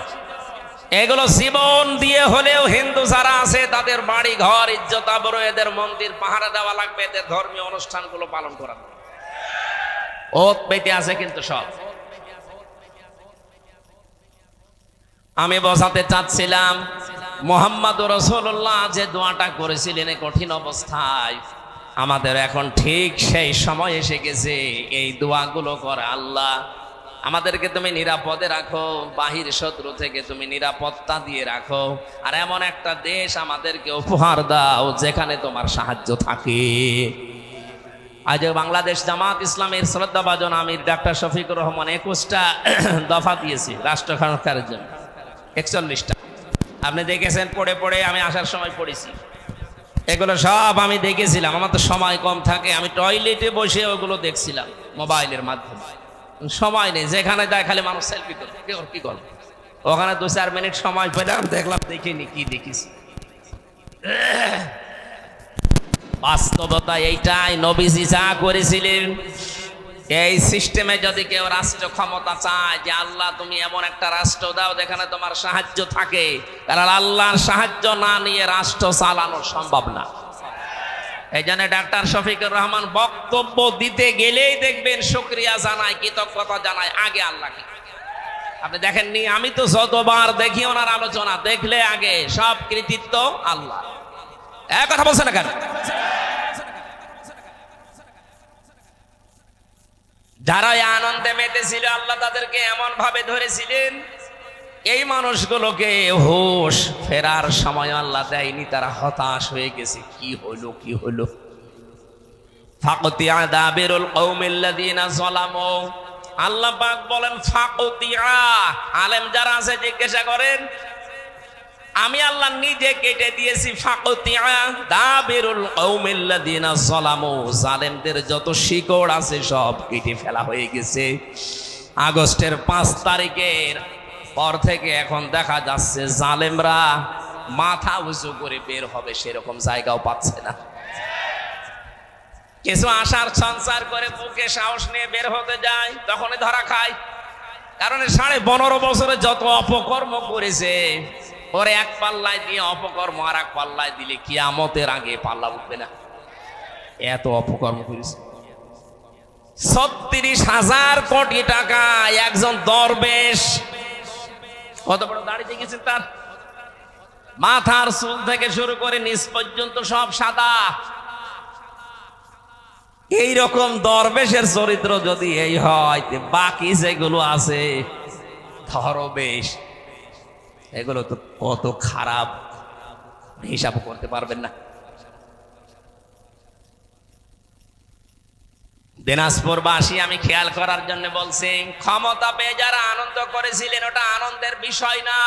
এগুলো জীবন দিয়ে হলেও হিন্দু যারা আছে তাদের বাড়ি ঘর ইজ্জত আবরু, এদের মন্দির পাহারা দেওয়া লাগবে, এদের ধর্মীয় অনুষ্ঠানগুলো পালন করা। ওত পেতে আছে কিন্তু সব। আমি বোঝাতে চাচ্ছিলাম মুহাম্মদুর রাসূলুল্লাহ যে দোয়াটা করেছিলেন এই কঠিন অবস্থায়, আমাদের এখন ঠিক সেই সময় এসে গেছে এই দোয়াগুলো করে। আল্লাহ আমাদেরকে তুমি নিরাপদে রাখো, বাহির শত্রু থেকে তুমি নিরাপত্তা দিয়ে রাখো, আর এমন একটা দেশ আমাদেরকে উপহার দাও যেখানে তোমার সাহায্য থাকে। আজ বাংলাদেশ জামাত ইসলামের শ্রদ্ধাভাজন আমির ডাক্তার শফিকুর রহমান ২১টা দফা দিয়েছে রাষ্ট্র সংস্কারের জন্য, ৪১টা। আপনি দেখেছেন পড়ে পড়ে, আমি আসার সময় পড়েছি। এগুলো সব আমি দেখেছিলাম, আমার তো সময় কম থাকে, আমি টয়লেটে বসে ওগুলো দেখছিলাম মোবাইলের মাধ্যমে। সময় নেই, যেখানে যায় খালি মানুষ সেলফি করে, কি করবে। ওখানে ২-৪ মিনিট সময় পেলাম, দেখলাম, দেখিনি কি দেখিস। বাস্তবতা এইটাই, নবীজি যা করেছিলেন এই সিস্টেমে যদি কেউ রাষ্ট্র ক্ষমতা চায় যে আল্লাহ তুমি এমন একটা রাষ্ট্র দাও যেখানে তোমার সাহায্য থাকে, কারণ আল্লাহর সাহায্য না নিয়ে রাষ্ট্র চালানো সম্ভব না। এই জন্য ডাক্তার শফিকুর রহমান বক্তব্য দিতে গেলেই দেখবেন শুকরিয়া জানায়, কৃতজ্ঞতা জানায় আগে আল্লাহকে। আপনি দেখেননি? আমি তো যতবার দেখি ওনার আলোচনা, দেখলে আগে সব কৃতিত্ব আল্লাহ। এক কথা বলছে না কেন? যারা আনন্দে মেতেছিল আল্লাহ তাদেরকে এমন ভাবে ধরেছিলেন, এই মানুষগুলোকে হুঁশ ফেরার সময় আল্লাহ দেয়নি, তারা হতাশ হয়ে গেছে। কি হলো কি হলো? ফাকতিয়া দাবিরুল কওমিল্লাযিনা যালামু, আল্লাহ পাক বলেন ফাকতিয়া। আলেম যারা আছে জিজ্ঞাসা করেন, আমি আল্লাহ নিজে কেটে দিয়েছি। ফাকতিয়া দাবিরুল কওমিল্লাযিনা যালামু, জালেমদের যত শিকড় আছে সব কেটে ফেলা হয়ে গেছে। আগস্টের ৫ তারিখের পর থেকে এখন দেখা যাচ্ছে জালেমরা মাথা উঁচু করে বের হবে সেরকম জায়গাও পাচ্ছে না। কিছু আশার সঞ্চার করে বুকে সাহস নিয়ে বের হতে যায়, তখনই ধরা খায়। কারণ 15.5 বছরে যত অপকর্ম করেছে, ওরে এক পাল্লায় দিয়ে অপকর্ম আর এক পাল্লায় দিলে কিয়ামতের আগে পাল্লা উঠবে না, এত অপকর্ম করেছে। 36,000 কোটি টাকা একজন দরবেশ, কত বড় দাড়ি দেখেছেন তার, মাথার চুল থেকে শুরু করে নিচ পর্যন্ত সব সাদা। এই রকম দরবেশের চরিত্র যদি এই হয়, বাকি যেগুলো আছে দরবেশ, এগুলো তো কত খারাপ হিসাব করতে পারবেন না। দিনাজপুরবাসী আমি খেয়াল করার জন্য বলছি, ক্ষমতা পেয়ে যারা আনন্দ করেছিলেন ওটা আনন্দের বিষয় না।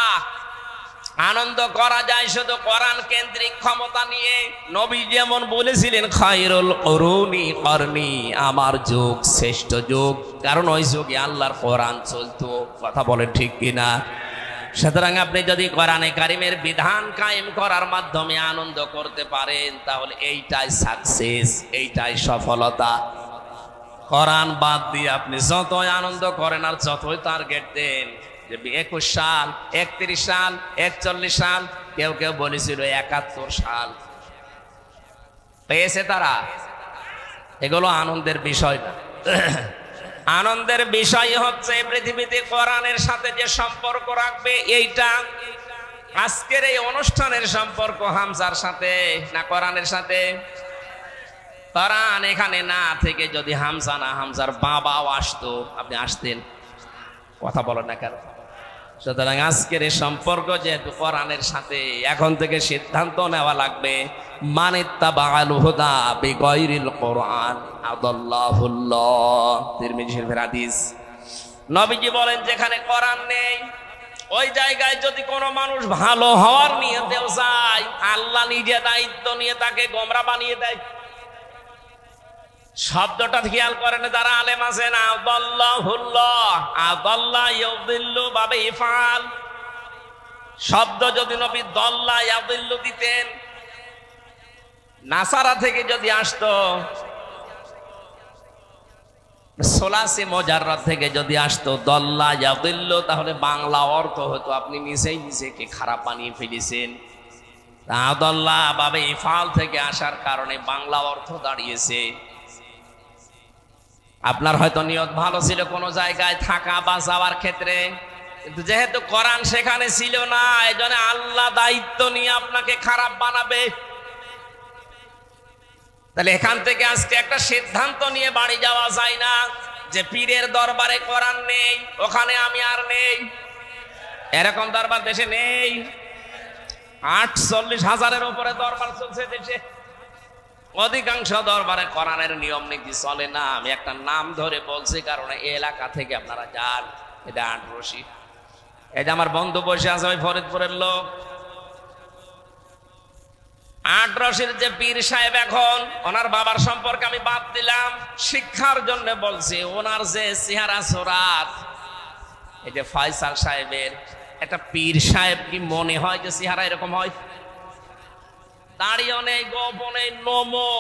আনন্দ করা যায় শুধু কোরআন কেন্দ্রিক ক্ষমতা নিয়ে। নবী যেমন বলেছিলেন, খায়রুল কুরুনি করনি, আমার যুগ শ্রেষ্ঠ যুগ, কারণ ওই যুগে আল্লাহর কোরআন চলতো। কথা বলেন ঠিক কিনা? সুতরাং আপনি যদি কোরআনে কারিমের বিধান কায়েম করার মাধ্যমে আনন্দ করতে পারেন, তাহলে এইটাই সাকসেস, এইটাই সফলতা। কোরআন বাদ দিয়ে আপনি যতই আনন্দ করেন আর যতই টার্গেট দেন, 21 সাল, 31 সাল, 41 সাল, কেউ কেউ বলেছিল 71 সাল পেয়েছে তারা, এগুলো আনন্দের বিষয় না। আনন্দের বিষয় হচ্ছে পৃথিবীতে কোরআনের সাথে যে সম্পর্ক রাখবে এইটা। আজকের এই অনুষ্ঠানের সম্পর্ক হামজার সাথে না কোরআনের সাথে? কোরআন এখানে না থেকে যদি হামজা না হামজার বাবাও আসতো, আপনি আসতেন? কথা বলেন না কেন? সুতরাং আজকের এই সম্পর্ক যেহেতু কোরআনের সাথে, এখন থেকে সিদ্ধান্ত নেওয়া লাগবে, মানিত্তাবাআল হুদা বিগাইরিল কোরআন আদাল্লাহুল্লাহ। তিরমিজি শরীফের হাদিস। নবীজি বলেন, যেখানে কোরআন নেই ওই জায়গায় যদি কোনো মানুষ ভালো হওয়ার নিয়তেও যায়, আল্লাহ নিজে দায়িত্ব নিয়ে তাকে গোমরা বানিয়ে দেয়। শব্দটা খেয়াল করেন যারা আলেম আছেন, আদাল্লাহুল্লাহ, আদাল্লাহ ইউদিল্লু বাবে ইফআল। শব্দ যদি নবী দল্লা ইয়াদিল্লু দিতেন, নাসারা থেকে যদি আসতো, সোলাসি মুজাররাদ থেকে যদি আসতো দল্লা ইয়াদিল্লু, তাহলে বাংলা অর্থ হতো আপনি নিজেই নিজেকে খারাপ বানিয়ে ফেলেছেন। আদাল্লাহ বাবে ইফআল থেকে আসার কারণে বাংলা অর্থ দাঁড়িয়েছে। আপনার হয়তো নিয়ত ভালো ছিল কোনো জায়গায় থাকা বা যাওয়ার ক্ষেত্রে, কিন্তু যেহেতু কোরআন সেখানে ছিল না, এজন্য আল্লাহ দায়িত্ব নিয়ে আপনাকে খারাপ বানাবে। তাহলে এখান থেকে আজকে একটা সিদ্ধান্ত নিয়ে বাড়ি যাওয়া যায় না যে পীরের দরবারে কোরআন নেই, ওখানে আমি আর নেই। এরকম দরবার দেশে নেই। 48,000-এর উপরে দরবার চলছে দেশে। অধিকাংশ দরবারে কোরআনের নিয়ম নীতি চলে না। আমি একটা নাম ধরে বলছি কারণ এই এলাকা থেকে আপনারা যান। এটা আটরশি। এই যে আমার বন্ধু বসে আছে, ওই ফরিদপুরের লোক। আটরশির যে পীর সাহেব, এখন ওনার বাবার সম্পর্কে আমি বাদ দিলাম, শিক্ষার জন্য বলছি। ওনার যে চেহারা সুরাত, এই যে ফয়সাল সাহেবের, একটা পীর সাহেব কি মনে হয় যে চেহারা এরকম হয়? দাঁড়িয়ে নেই, গোপনে নমো।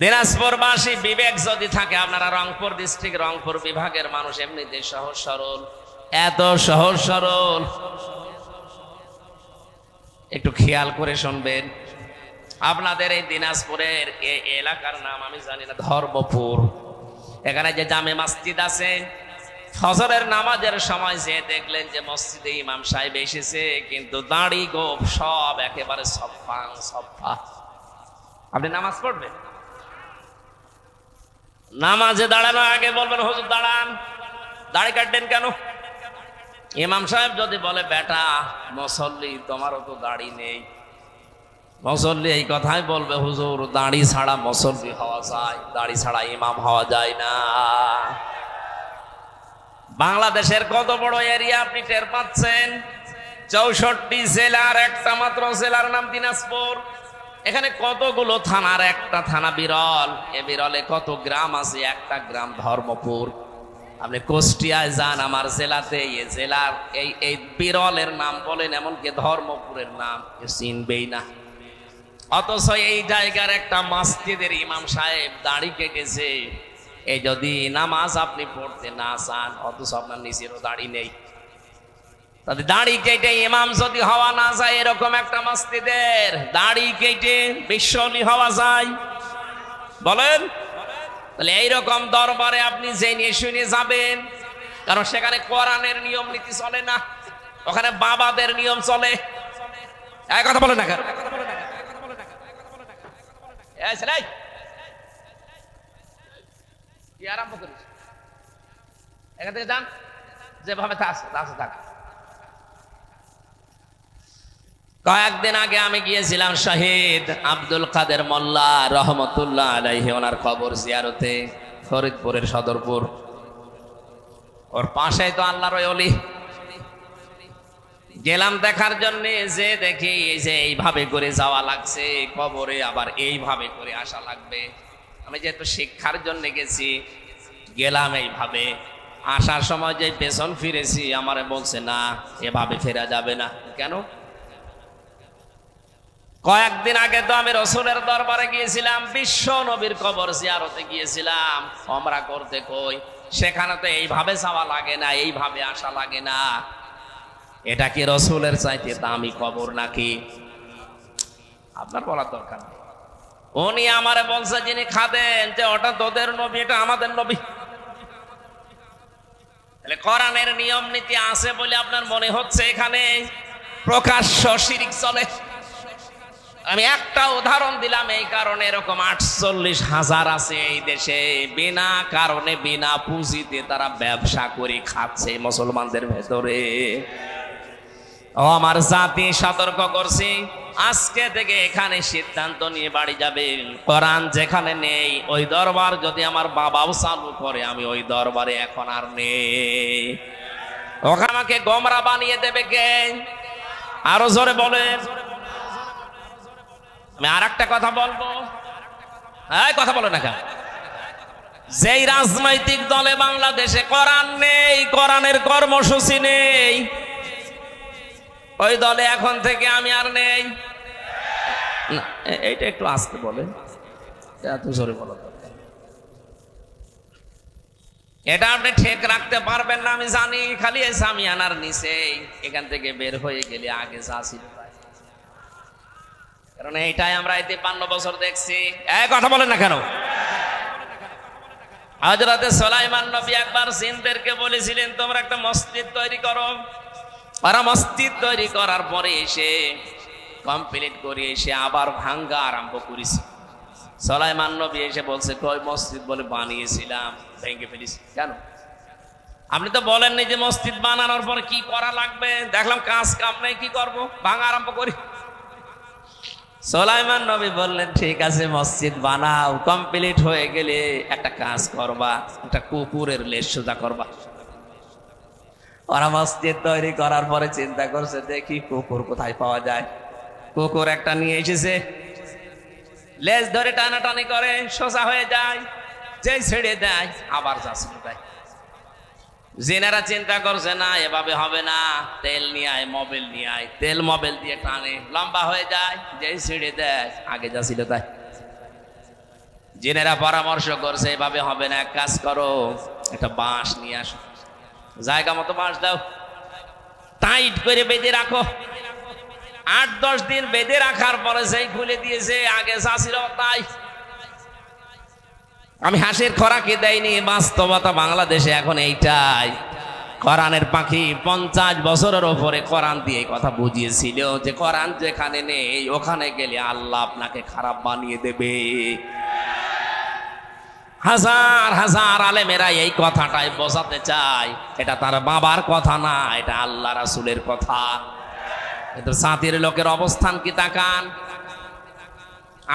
দিনাজপুরবাসী বিবেক যদি থাকে, আপনারা রংপুর ডিস্ট্রিক্ট, রংপুর বিভাগের মানুষ এমনিতে সহজ সরল, এত সহজ সরল। একটু খেয়াল করে শুনবেন। আপনাদের এই দিনাজপুরের এই এলাকার নাম আমি জানি না, ধর্মপুর। এখানে যে জামে মসজিদ আছে, ফজরের নামাজের সময় যে দেখলেন যে মসজিদে ইমাম সাহেব এসেছে, কিন্তু দাড়ি গোপ সব একেবারে সফা। আপনি নামাজ পড়বেন, নামাজে দাঁড়ানোর আগে বলবেন, হুজুর দাঁড়ান, দাড়ি কাটবেন কেন? ইমাম সাহেব যদি বলে, বেটা মুসল্লি, তোমারও তো দাড়ি নেই। মুসল্লি এই কথাই বলবে, হুজুর দাড়ি ছাড়া মুসল্লি হওয়া যায়, দাড়ি ছাড়া ইমাম হওয়া যায় না। বাংলাদেশের কত বড় এরিয়া আপনি টের পাচ্ছেন? 64 জেলার একটা মাত্র জেলার নাম দিনাজপুর। এখানে কতগুলো থানার একটা থানা বিরল। এ বিরলে কত গ্রাম আছে? একটা গ্রাম ধর্মপুর। আপনি কুষ্টিয়ায় যান, আমার জেলাতে, এই জেলার এই বিরলের নাম বলেন, এমনকি ধর্মপুরের নাম চিনবেই না। অথচ এই জায়গার একটা মসজিদের ইমাম সাহেব দাড়ি কেটেছে। এই যদি নামাজ আপনি পড়তে না চান, অথচ আপনার নিজেরও দাড়ি নেই, তাদের দাড়ি কেটে ইমাম যদি হওয়া না যায়, এরকম একটা মসজিদের দাড়ি কেটে বিশ্বলি হওয়া যায়? বলেন। তাহলে এইরকম দরবারে আপনি জেনে শুনে যাবেন, কারণ সেখানে কোরআনের নিয়ম নীতি চলে না, ওখানে বাবাদের নিয়ম চলে। এই কথা বলে না কেন? কি আরম্ভ করিস? এখান থেকে যান, যেভাবে থাক। কয়েকদিন আগে আমি গিয়েছিলাম শহীদ আব্দুল কাদের মোল্লা রহমতুল্লাহ আলাইহি, ওনার কবর জিয়ারতে, ফরিদপুরের সদরপুর। ওর পাশেই তো আল্লাহর ওলি। গেলাম দেখার জন্য, যে দেখি এই যে এইভাবে করে যাওয়া লাগছে কবরে, আবার এইভাবে করে আসা লাগবে। আমি যেহেতু শিক্ষার জন্য গেছি, গেলাম এইভাবে, আসার সময় যে পেছন ফিরেছি, আমারে বলছে না এভাবে ফেরা যাবে না। কেন? কয়েকদিন আগে তো আমি রসুলের দরবারে গিয়েছিলাম, বিশ্ব নবীর কবর জিয়ারতে গিয়েছিলাম ওমরা করতে। কই, সেখানে তো এইভাবে যাওয়া লাগে না, এইভাবে আসা লাগে না। এটা কি রসুলের চাইতে দামি কবর নাকি? আপনার বলার দরকার নেই। উনি আমারে বলছে, যিনি খাদেন, যে ওটা তোদের নবী, এটা আমাদের নবী। তাহলে কোরআনের নিয়ম নীতি আছে বলে আপনার মনে হচ্ছে এখানে প্রকাশ্য শিরক চলে? আমি একটা উদাহরণ দিলাম এই কারণে, এরকম 48,000 আছে এই দেশে, বিনা কারণে বিনা পুঁজিতে তারা ব্যবসা করে খাচ্ছে মুসলমানদের ভেতরে। ও আমার জাতি, সতর্ক করছি, আজকে থেকে এখানে সিদ্ধান্ত নিয়ে বাড়ি যাবে, কোরআন যেখানে নেই ওই দরবার যদি আমার বাবাও চালু করে, আমি ওই দরবারে এখন আর নেই। ওখানে আমাকে গোমরা বানিয়ে দেবে কে? আরো জোরে বলেন। আমি আর একটা কথা বলবো, কথা বলো না কেন? যেই রাজনৈতিক দলে বাংলাদেশে কোরআন নেই, কোরআনের কর্মসূচি নেই, ওই দলে এখন থেকে আমি আর নেই। না, এইটা একটু আস্তে বলেন, এত জোরে বলো। এটা আপনি ঠিক রাখতে পারবেন না আমি জানি, খালি সামিয়ানার নিচে এখান থেকে বের হয়ে গেলে আগে যা ছিল। কারণ এইটাই আমরা 53 বছর দেখছি। কথা বলেন না কেন? হযরত সুলাইমান নবী একবার জিনদেরকে বলেছিলেন, তোমরা একটা মসজিদ তৈরি করো। ওরা মসজিদ তৈরি করার পরে এসে কমপ্লিট করে এসে আবার ভাঙ্গা আরম্ভ করেছে। সুলাইমান নবী এসে বলছে, কই মসজিদ বলে বানিয়েছিলাম, ভেঙে ফেলিস কেন? আপনি তো বলেননি যে মসজিদ বানানোর পর কি করা লাগবে, দেখলাম কাজ কাম নেই, কি করব, ভাঙা আরম্ভ করি। সুলাইমান নবী বললেন, ঠিক আছে মসজিদ বানাও, কমপ্লিট হয়ে গেলে একটা কাজ করবা, একটা কুকুরের লেজ সোজা করবা। ওরা মসজিদ তৈরি করার পরে চিন্তা করছে, দেখি কুকুর কোথায় পাওয়া যায়। কুকুর একটা নিয়ে এসেছে, লেজ ধরে টানাটানি করে, সোজা হয়ে যায়, যে ছেড়ে দেয় আবার যাচ্ছে তাই। জিনেরা চিন্তা করছে, না এভাবে হবে না, তেল নিয়ে আয়, মোবিল নিয়ে আয়, তেল মোবিল দিয়ে টানে, লম্বা হয়ে যায়, যে ছেড়ে দেয় আগে যাচ্ছিল তাই। জিনেরা পরামর্শ করছে, এভাবে হবে না, এক কাজ করো, একটা বাঁশ নিয়ে আসো, জায়গা মতো বাঁশ দাও, টাইট করে বেঁধে রাখো। 8-10 দিন বেঁধে রাখার পরে সেই খুলে দিয়েছে, আগে যা ছিল তাই। আমি হাসির খোরাকি দেয়নি, বাস্তবতা বাংলাদেশে এখন এইটাই। কোরআনের পাখি 50 বছরের ওপরে কোরআন দিয়ে কথা বুঝিয়েছিল যে কোরআন যেখানে নেই ওখানে গেলে আল্লাহ আপনাকে খারাপ বানিয়ে দেবে। হাজার হাজার আলেমেরা এই কথাটাই বোঝাতে চায়, এটা তার বাবার কথা না, এটা আল্লাহ রাসূলের কথা। কিন্তু জাতির লোকের অবস্থান কি তাকান।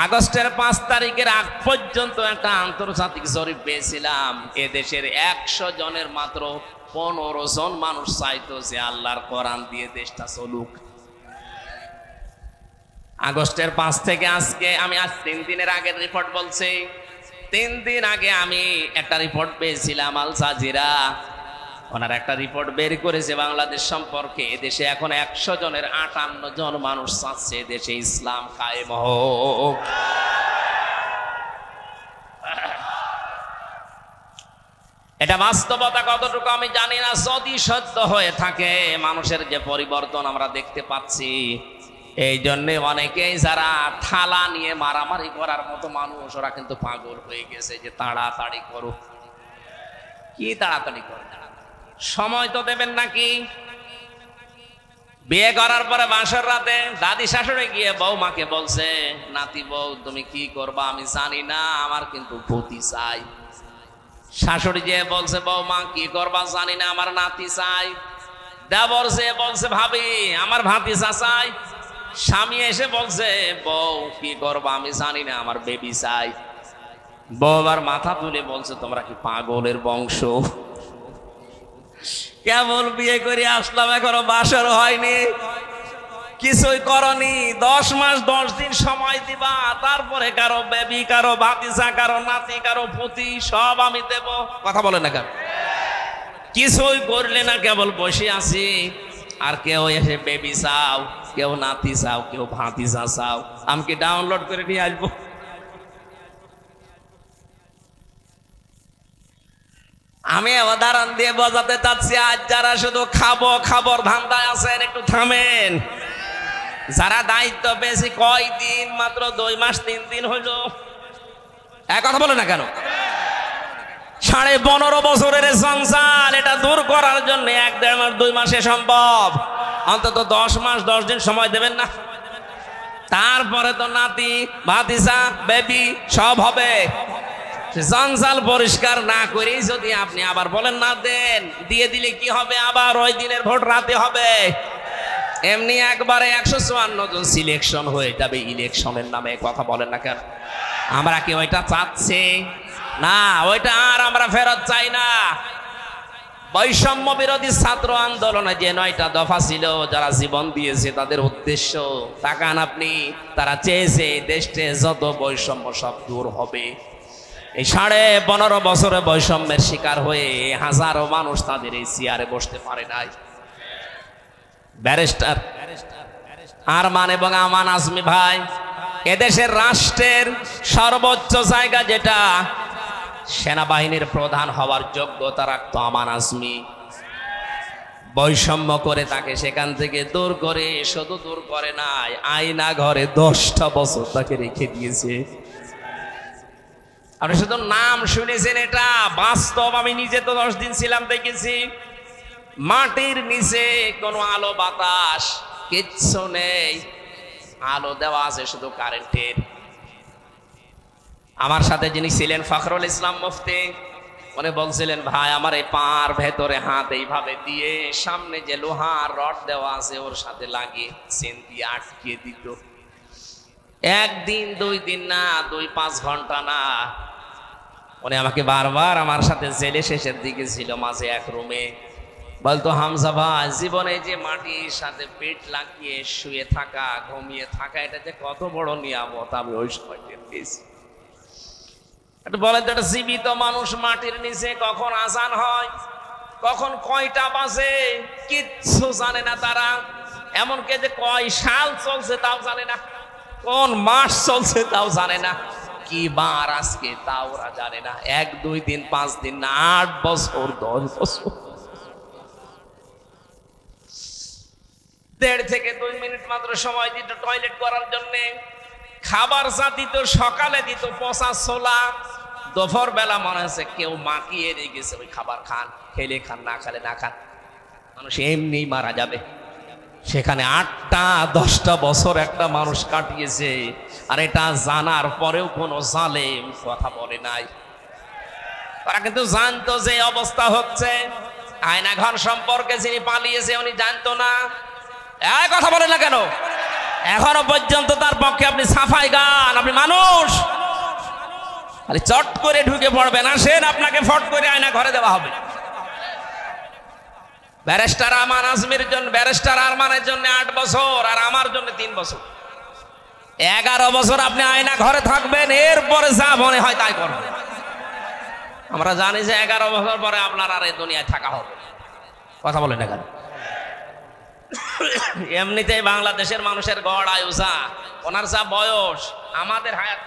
আগস্টের 5 তারিখের আগ পর্যন্ত একটা আন্তর্জাতিক জরিপ পেয়েছিলাম, এদেশের 100 জনের মাত্র 15 জন মানুষ চাইতো যে আল্লাহর কোরআন দিয়ে দেশটা চলুক। আগস্টের 5 থেকে আজকে, আমি আজ 3 দিনের আগের রিপোর্ট বলছি, 3 দিন আগে আমি একটা রিপোর্ট পেয়েছিলাম, আল জাজিরা ওনার একটা রিপোর্ট বের করেছে বাংলাদেশ সম্পর্কে। দেশে এখন 100 জনের 58 জন মানুষ চাচ্ছে দেশে ইসলাম কায়েম হোক। এটা বাস্তবতা কতটুকু আমি জানি না, যদি সত্য হয়ে থাকে মানুষের যে পরিবর্তন আমরা দেখতে পাচ্ছি, এই জন্য অনেকেই যারা থালা নিয়ে মারামারি করার মতো মানুষ, ওরা কিন্তু পাগল হয়ে গেছে যে তাড়াতাড়ি করো। কি তাড়াতাড়ি করো? সময় তো দেবেন নাকি? বিয়ে করার পরে বাসর রাতে দাদি শাশুড়ি গিয়ে বৌমাকে বলছে, নাতি বউ তুমি কি করবা আমি জানি না, আমার কিন্তু পতি চাই। শাশুড়ি যে বলছে, বৌমা কি করবা জানি না, আমার নাতি চাই। দেবর যে বলছে, ভাবি আমার ভাতিজা চাই। স্বামী এসে বলছে, বউ কি করবা আমি জানি না, আমার বেবি চাই। বউ আবার মাথা তুলে বলছে, তোমরা কি পাগলের বংশ? কেবল বিয়ে করে আসলাম, এখনো বাসর হয়নি, কিছুই করনি। 10 মাস 10 দিন সময় দিবা, তারপরে কারো বেবি, কারো ভাতিজা, কারো নাতি, কারো পুতি সব আমি দেব। কথা বলে না কেন? কিছুই করলে না, কেবল বসে আছি। আর কেউ এসে বেবি চাও, কেউ নাতি চাও, কেউ ভাতিজা চাও, আমি কি ডাউনলোড করে নিয়ে আসবো? আমি উদাহরণ দিয়ে বোঝাতে চাচ্ছি, আজ যারা শুধু খাবো খাবার ধান্দায় আছেন একটু থামেন। যারা দায়িত্ব পেয়েছি কয়দিন, মাত্র 2 মাস 3 দিন হইল। এক কথা বলে না কেন? 15.5 বছরের সংসার, এটা দূর করার জন্য 1-1.5 মাস 2 মাসে সম্ভব। অন্তত 10 মাস 10 দিন সময় দেবেন না? তারপরে তো নাতি ভাতিজা বেবি সব হবে। সংসার পরিষ্কার না করেই যদি আপনি আবার বলেন না দেন, দিয়ে দিলে কি হবে? আবার ওই দিনের ভোট রাতে হবে। এমনি একবারে 154 জন সিলেকশন হয়ে যাবে ইলেকশনের নামে। কথা বলেন না কেন? আমরা কি ওইটা চাচ্ছি? না, ওইটা আর আমরা ফেরত চাই না। বৈষম্য বিরোধী ছাত্র আন্দোলনে যে 9টা দফা ছিল, যারা জীবন দিয়েছে তাদের উদ্দেশ্য তাকান আপনি, তারা চেয়েছে দেশে যত বৈষম্য সব দূর হবে। এই 15.5 বছরে বৈষম্যের শিকার হয়ে হাজারো মানুষ তাদের এই চেয়ারে বসতে পারে নাই। ব্যারিস্টার আরমান এবং আমান আজমি ভাই, এদেশের রাষ্ট্রের সর্বোচ্চ জায়গা যেটা, সেনাবাহিনীর প্রধান হওয়ার যোগ্যতা রাখতো আমান আজমি। বৈষম্য করে তাকে সেখান থেকে দূর করে, শুধু দূর করে নাই, আয়না ঘরে 10টা বছর তাকে রেখে দিয়েছে। আপনি শুধু নাম শুনেছেন, এটা বাস্তব। আমি নিজে তো 10 দিন ছিলাম, দেখেছি। মাটির নিচে কোনো আলো বাতাস কিচ্ছু নেই, আলো দেওয়া আছে শুধু কারেন্টের। আমার সাথে যিনি ছিলেন ফখরুল ইসলাম মুফতি, উনি বলছিলেন, ভাই আমার এই পার ভেতরে হাত এইভাবে দিয়ে সামনে যে লোহার রড দেওয়া আছে ওর সাথে লাগিয়ে চেন দিয়ে আটকে দিত। 1 দিন 2 দিন না, 2-5 ঘন্টা না। উনি আমাকে বারবার, আমার সাথে জেলে শেষের দিকে ছিল, মাঝে এক রুমে বলতো, হামজা ভাই জীবনে যে মাটির সাথে পেট লাগিয়ে শুয়ে থাকা, ঘুমিয়ে থাকা, এটা যে কত বড় নিয়ামত আমি ওই সময় টের পেয়েছি। একটু বলেন তো, একটা জীবিত মানুষ মাটির নিচে কখন আজান হয়, কখন কয়টা বাজে কিচ্ছু জানে না তারা। এমনকি যে কয় সাল চলছে তাও জানে না, কোন মাস চলছে তাও জানে না, কি বার আজকে তাও ওরা জানে না। 1, 2 দিন 5 দিন না, 8 বছর 10 বছর। 1.5 থেকে 2 মিনিট মাত্র সময় দিত টয়লেট করার জন্য। খাবার যা দিত, সকালে দিত পচা ছোলা, দুপুর বেলা মনে হচ্ছে কেউ মাখিয়ে দিয়ে গেছে, ওই খাবার খান, খেলে খান, না খেলে না খান। মানুষ এমনি মারা যাবে। সেখানে 8টা 10টা বছর একটা মানুষ কাটিয়েছে, আর এটা জানার পরেও কোনো জালেম কথা বলে নাই। তারা কিন্তু জানতো যে অবস্থা হচ্ছে। আয়নাঘর সম্পর্কে যিনি পালিয়েছে উনি জানতো না। কথা বলে না কেন? এখনো পর্যন্ত তার পক্ষে আপনি সাফাই গান, আপনি মানুষ, আরে চট করে ঢুকে পড়বেন, আসেন আপনাকে ফট করে আয়না ঘরে দেওয়া হবে। ব্যারিস্টার আমান আজমির জন্য, ব্যারিস্টার আরমানের জন্য 8 বছর, আর আমার জন্য 3 বছর। 11 বছর আপনি আয়না ঘরে থাকবেন, এরপরে যা মনে হয় তাই করবেন। আমরা জানি যে 11 বছর পরে আপনার আর এই দুনিয়ায় থাকা হবে। কথা বলেন না কেন? এমনিতেই বাংলাদেশের মানুষের গড় আয়ু যা, ওনার যা বয়স, আমাদের হায়াত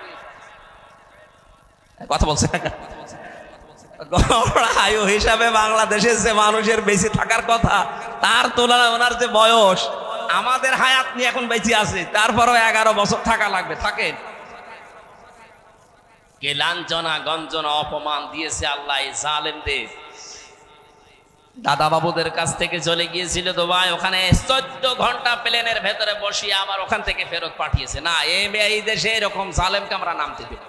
কথা বলছে গড় আয়ু হিসাবে বাংলাদেশের যে মানুষের বেশি থাকার কথা, তার তুলনায় ওনার যে বয়স, আমাদের হায়াত নিয়ে এখন বেঁচে আছে, তারপরও 11 বছর থাকা লাগবে। থাকেন। কে লাঞ্ছনা গঞ্জনা অপমান দিয়েছে আল্লাহ এই জালেমদের। দাদা বাবুদের কাছ থেকে চলে গিয়েছিল দুবাই, ওখানে 14 ঘন্টা প্লেনের ভেতরে বসিয়ে আবার ওখান থেকে ফেরত পাঠিয়েছে। না, এই দেশে এরকম জালেমকে আমরা নামতে দেব।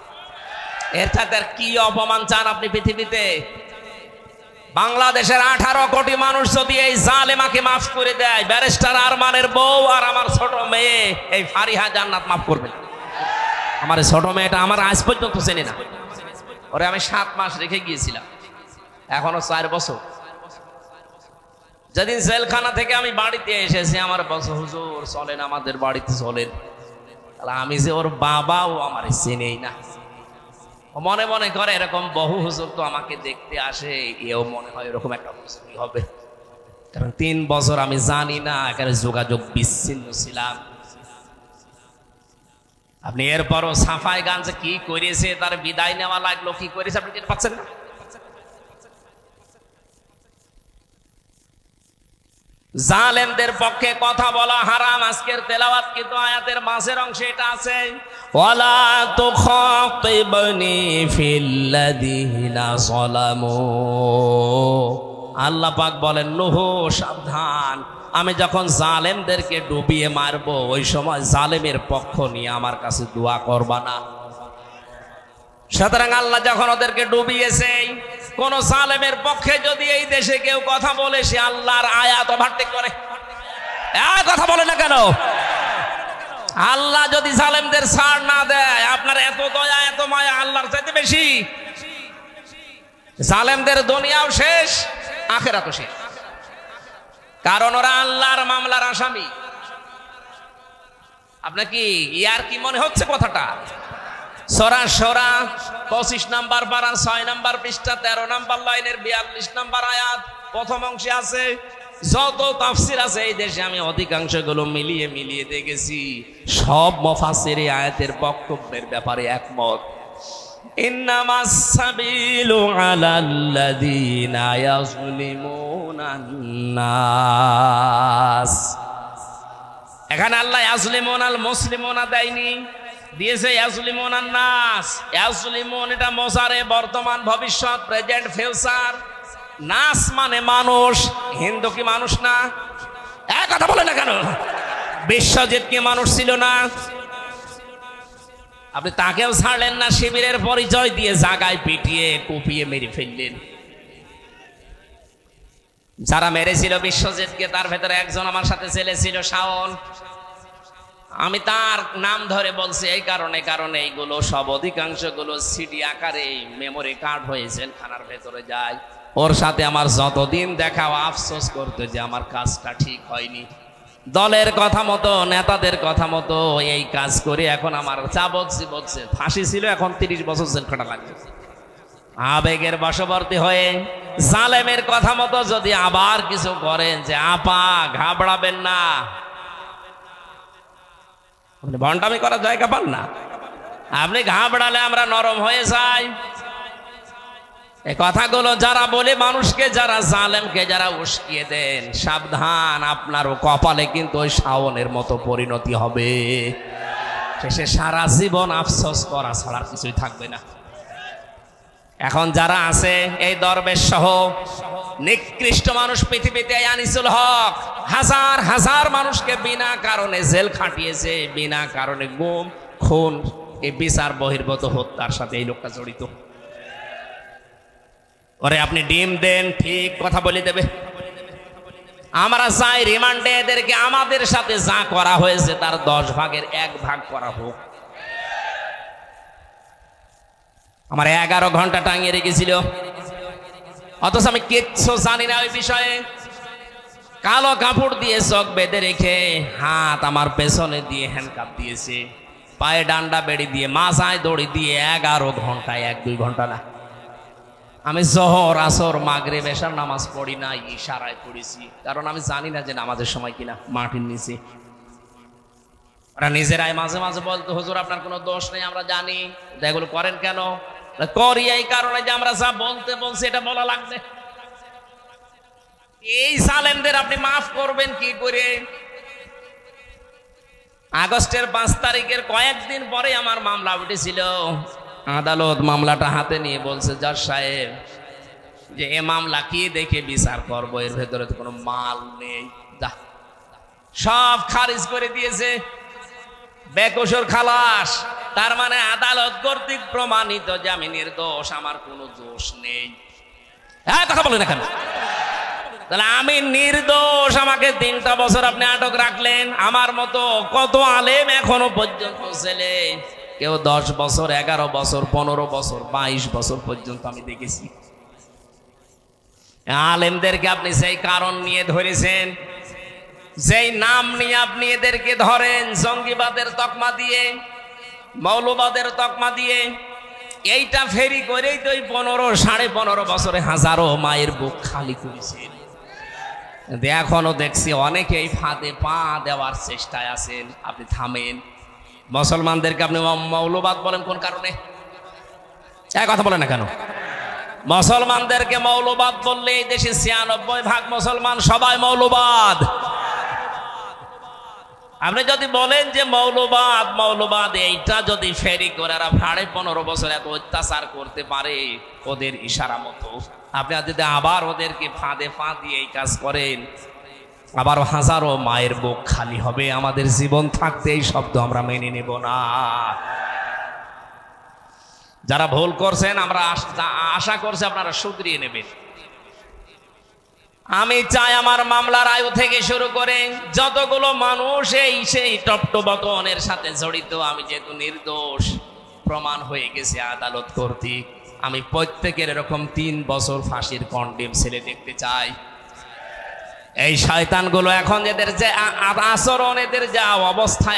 এর সাথে কি অপমান চান আপনি পৃথিবীতে? বাংলাদেশের 18 কোটি মানুষ যদি এই জালেমাকে মাফ করে দেয়, ব্যারিস্টার আরমানের বউ আর আমার ছোট মেয়ে এই ফারিহা জান্নাত মাফ করবে। আমার ছোট মেয়েটা আমার আজ পর্যন্ত চেনে না, ওরে আমি 7 মাস রেখে গিয়েছিলাম, এখনো 4 বছর। যেদিন জেলখানা থেকে আমি বাড়িতে এসেছি, আমার বছর হুজুর চলেন আমাদের বাড়িতে চলেন। আমি যে ওর বাবাও আমার চেনেই না। মনে মনে করে এরকম বহু হুজুর তো আমাকে দেখতে আসে, এও মনে হয় এরকম একটা হুজুরই হবে। কারণ 3 বছর আমি জানি না, এখানে যোগাযোগ বিচ্ছিন্ন ছিলাম। আপনি এরপরও সাফাই গাঞ্জে কি করেছে, তার বিদায় নেওয়া লাগলো, কি করেছে আপনি টের পাচ্ছেন না? জালেমদের পক্ষে কথা বলা হারাম। আজকের তেলাওয়াত কিন্তু আয়াতের মাঝের অংশে এটা আছে, ওয়ালা তুখাতিবনি ফিল্লাযিনা যালামু। আল্লাহ পাক বলেন, নূহ সাবধান, আমি যখন জালেমদেরকে ডুবিয়ে মারবো, ওই সময় জালেমের পক্ষ নিয়ে আমার কাছে দোয়া করবা না। সুতরাং আল্লাহ যখন ওদেরকে ডুবিয়েছে, কোন জালেমের পক্ষে যদি এই দেশে কেউ কথা বলে, সে আল্লাহর আয়াত ওভারটেক করে। কথা বলে না কেন? আল্লাহ যদি জালেমদের ছাড় না দেয়, আপনার এত দয়া এত মায়া আল্লাহর চাইতে বেশি। জালেমদের দুনিয়াও শেষ, আখিরাতও শেষ, কারণ ওরা আল্লাহর মামলার আসামি। আপনার কি ইয়ার কি মনে হচ্ছে কথাটা? সূরা সূরা 25 নম্বর পারা 6 নম্বর পৃষ্ঠা 13 নম্বর লাইনের 42 নম্বর আয়াত প্রথম অংশে আছে। যত তাফসীর আছে এই দেশে আমি অধিকাংশগুলো মিলিয়ে দেখেছি, সব মুফাসসির এই আয়াতের বক্তব্যের ব্যাপারে একমত। ইন্নামাস সাবিলু আলাল্লাযীনা ইয়াজলিমুনান নাস। এখানে আল্লাহ ইয়াজলিমুনাল মুসলিমুনা দেয়নি, দিয়েছে ইয়াজলিমুনান নাস। ইয়াজলিমুন এটা মোজারে, বর্তমান ভবিষ্যৎ, প্রেজেন্ট ফিউচার। নাস মানে মানুষ। হিন্দু কি মানুষ না? কথা বলে না কেন? বিশ্বজিৎ কি মানুষ ছিল না? আপনি তাকেও ছাড়লেন না, শিবিরের পরিচয় দিয়ে জায়গায় পিটিয়ে কুপিয়ে মেরে ফেললেন। যারা মেরেছিল বিশ্বজিৎকে, তার ভেতরে একজন আমার সাথে ছেলে ছিল, শাওন। আমি তার নাম ধরে বলছি এই কারণে, এইগুলো সব অধিকাংশগুলো সিডি আকারে মেমোরি কার্ড হয়ে জেলখানার ভেতরে যায়। ওর সাথে আমার যতদিন দেখাও আফসোস করতে যে আমার কাজটা ঠিক হয়নি। দলের কথা মতো, নেতাদের কথা মতো এই কাজ করে এখন আমার চা বলছে ফাঁসি ছিল, এখন 30 বছর জেলখানা লাগবে। আবেগের বশবর্তী হয়ে জালেমের কথা মতো যদি আবার কিছু করেন, যে আপা ঘাবড়াবেন না, আপনি ভণ্ডামি করার জায়গা পান না। আপনি ঘাবড়ালে আমরা নরম হয়ে যাই। এই কথাগুলো যারা বলে মানুষকে, যারা জালেমকে যারা উস্কিয়ে দেন, সাবধান, আপনারও কপালে কিন্তু ওই শাওনের মতো পরিণতি হবে। শেষে সারা জীবন আফসোস করা ছাড়া কিছুই থাকবে না। এখন যারা আছে এই দরবেশ সহ নিকৃষ্ট মানুষ পৃথিবীতে, আনিসুল হক হাজার হাজার মানুষকে বিনা কারণে জেল খাটিয়েছে, বিনা কারণে গুম খুন, এই বিচার বহির্ভূত হত্যার সাথে এই লোকটা জড়িত। ওরে আপনি ডিম দেন, ঠিক কথা বলে দেবে। আমরা চাই রিমান্ডে এদেরকে আমাদের সাথে যা করা হয়েছে তার 10 ভাগের 1 ভাগ করা হোক। আমার 11 ঘন্টা টাঙিয়ে রেখেছিল, অথচ আমি কিচ্ছু জানি না ওই বিষয়ে। কালো কাপড় দিয়ে চোখ বেঁধে রেখে হাত আমার পেছনে দিয়ে হ্যান্ডকাপ দিয়েছে। পায়ে ডান্ডা বেড়ি দিয়ে মাথায় দড়ি দিয়ে 11 ঘন্টায় 1-2 ঘন্টা না। আমি জোহর আসর মাগরিব এশার নামাজ পড়ি না, ইশারায় পড়েছি, কারণ আমি জানি না যে নামাজের সময় কিনা। মাটির নিচে ওরা নিজেরাই মাঝে মাঝে বলতো, হুজুর আপনার কোনো দোষ নেই, আমরা জানি, এগুলো করেন কেন? করি এই কারণে যে আমরা যা বলতে বলছি এটা বলা লাগবে। এই জালেমদের আপনি মাফ করবেন কি করে? আগস্টের 5 তারিখের কয়েকদিন পরে আমার মামলা উঠেছিল। আদালত মামলাটা হাতে নিয়ে বলছে, জজ সাহেব যে এ মামলা কি দেখে বিচার করবো, এর ভেতরে তো কোনো মাল নেই, সব খারিজ করে দিয়েছে, বেকসুর খালাস। তার মানে আদালত কর্তৃক প্রমাণিত যে আমি নির্দোষ, আমার কোনো দোষ নেই। হ্যাঁ, কথা বলেন না কেন? তাহলে আমি নির্দোষ, আমাকে 3টা বছর আপনি আটক রাখলেন। আমার মতো কত আলেম এখনো পর্যন্ত ছেলে, কেউ 10 বছর, 11 বছর, 15 বছর, 22 বছর পর্যন্ত আমি দেখেছি। আলেমদেরকে আপনি সেই কারণ নিয়ে ধরেছেন, যেই নাম নিয়ে আপনি এদেরকে ধরেন, জঙ্গিবাদের তকমা দিয়ে, মৌলবাদের তকমা দিয়ে, এইটা ফেরি করেই তো 15-15.5 বছরে হাজারো মায়ের বুক খালি করেছেন। এখনো দেখছি অনেকেই ফাঁদে পা দেওয়ার চেষ্টায় আছেন। আপনি থামেন। মুসলমানদেরকে আপনি মৌলবাদ বলেন কোন কারণে? কথা বলেন না কেন? মুসলমানদেরকে মৌলবাদ বললে এই দেশে 96% মুসলমান সবাই মৌলবাদ। আপনি যদি বলেন যে মৌলবাদ মৌলবাদ, এইটা যদি ফেরি করে 15.5 বছর এত অত্যাচার করতে পারে ওদের ইশারা মতো, আপনি যদি আবার ওদেরকে ফাঁদে ফা দিয়ে এই কাজ করেন, আবার হাজারো মায়ের বুক খালি হবে। আমাদের জীবন থাকতে এই শব্দ আমরা মেনে নেব না। যারা ভুল করছেন আমরা আশা করছি আপনারা শুধরিয়ে নেবেন। আমি চাই আমার মামলার আয়ু থেকে শুরু করে যতগুলো মানুষ এই সেই টপটপনের সাথে জড়িত, আমি যেহেতু নির্দোষ প্রমাণ হয়ে গেছে আদালত কর্তৃক, আমি প্রত্যেকের এরকম 3 বছর ফাঁসির কন্ডেম ছেলে দেখতে চাই। এই শয়তানগুলো এখন এদের যে আচরণ, এদের যা অবস্থা,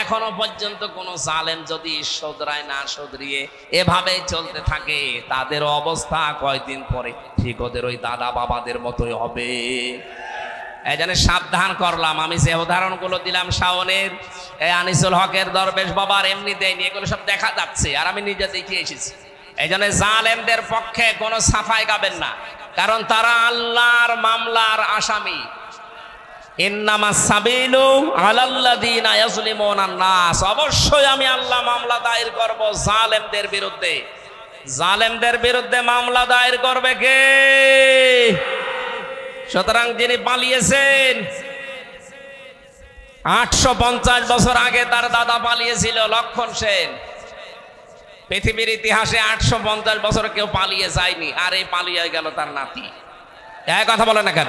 এখনো পর্যন্ত কোন জালেম যদি শুধরায় না শুধরিয়ে এভাবেই চলতে থাকে, তাদের অবস্থা কয়দিন পরে ঠিক ওদের ওই দাদা বাবাদের মতোই হবে। এই জন্য সাবধান করলাম। আমি যে উদাহরণগুলো দিলাম শাওনের, এই আনিসুল হকের, দরবেশ বাবার, এমনি দেয়নি, এগুলো সব দেখা যাচ্ছে আর আমি নিজে দেখে এসেছি। এই জন্য জালেমদের পক্ষে কোনো সাফাই গাবেন না, কারণ তারা আল্লাহর মামলার আসামি। ইন্নামাস সাবিলু আলাল্লাযিনা ইয়াজলিমুনান নাস, অবশ্যই আমি আল্লাহ মামলা দায়ের করব জালেমদের বিরুদ্ধে। জালেমদের বিরুদ্ধে মামলা দায়ের করবে কে? সুতরাং যিনি পালিয়েছেন, 850 বছর আগে তার দাদা পালিয়েছিল, লক্ষণ সেন। পৃথিবীর ইতিহাসে 850 বছর কেউ পালিয়ে যায়নি, আর এই পালিয়ে গেল তার নাতি। কথা বলে না কেন?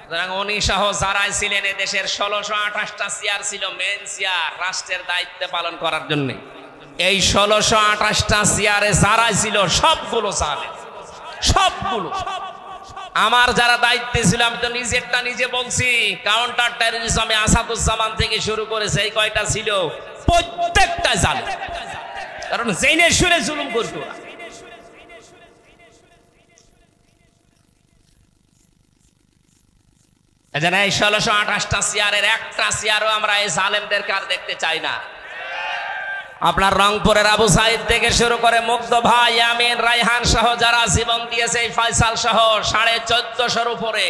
সুতরাং উনি সহ যারাই ছিলেন, এদেশের 1628টা চেয়ার ছিল, মেন চেয়ার, রাষ্ট্রের দায়িত্ব পালন করার জন্য। এই 1628টা চেয়ারে যারাই ছিল সবগুলো জালেম, সবগুলো। আমার যারা দায়িত্বে ছিল, আমি তো নিজেরটা নিজে বলছি, কাউন্টার টেররিজম আসাদুজ্জামান থেকে শুরু করে সেই কয়টা ছিল প্রত্যেকটা জালেম, কারণ জেনে শুনে জুলুম করতো। এই 1628টা চেয়ারের একটা চেয়ারও আমরা এই জালেমদেরকে আর দেখতে চাই না। আপনার রংপুরের আবু সাইদ থেকে শুরু করে মুগ্ধ ভাই, আমিন, রায়হান সহ যারা জীবন দিয়েছে, এই ফয়সাল সহ 1450-র উপরে।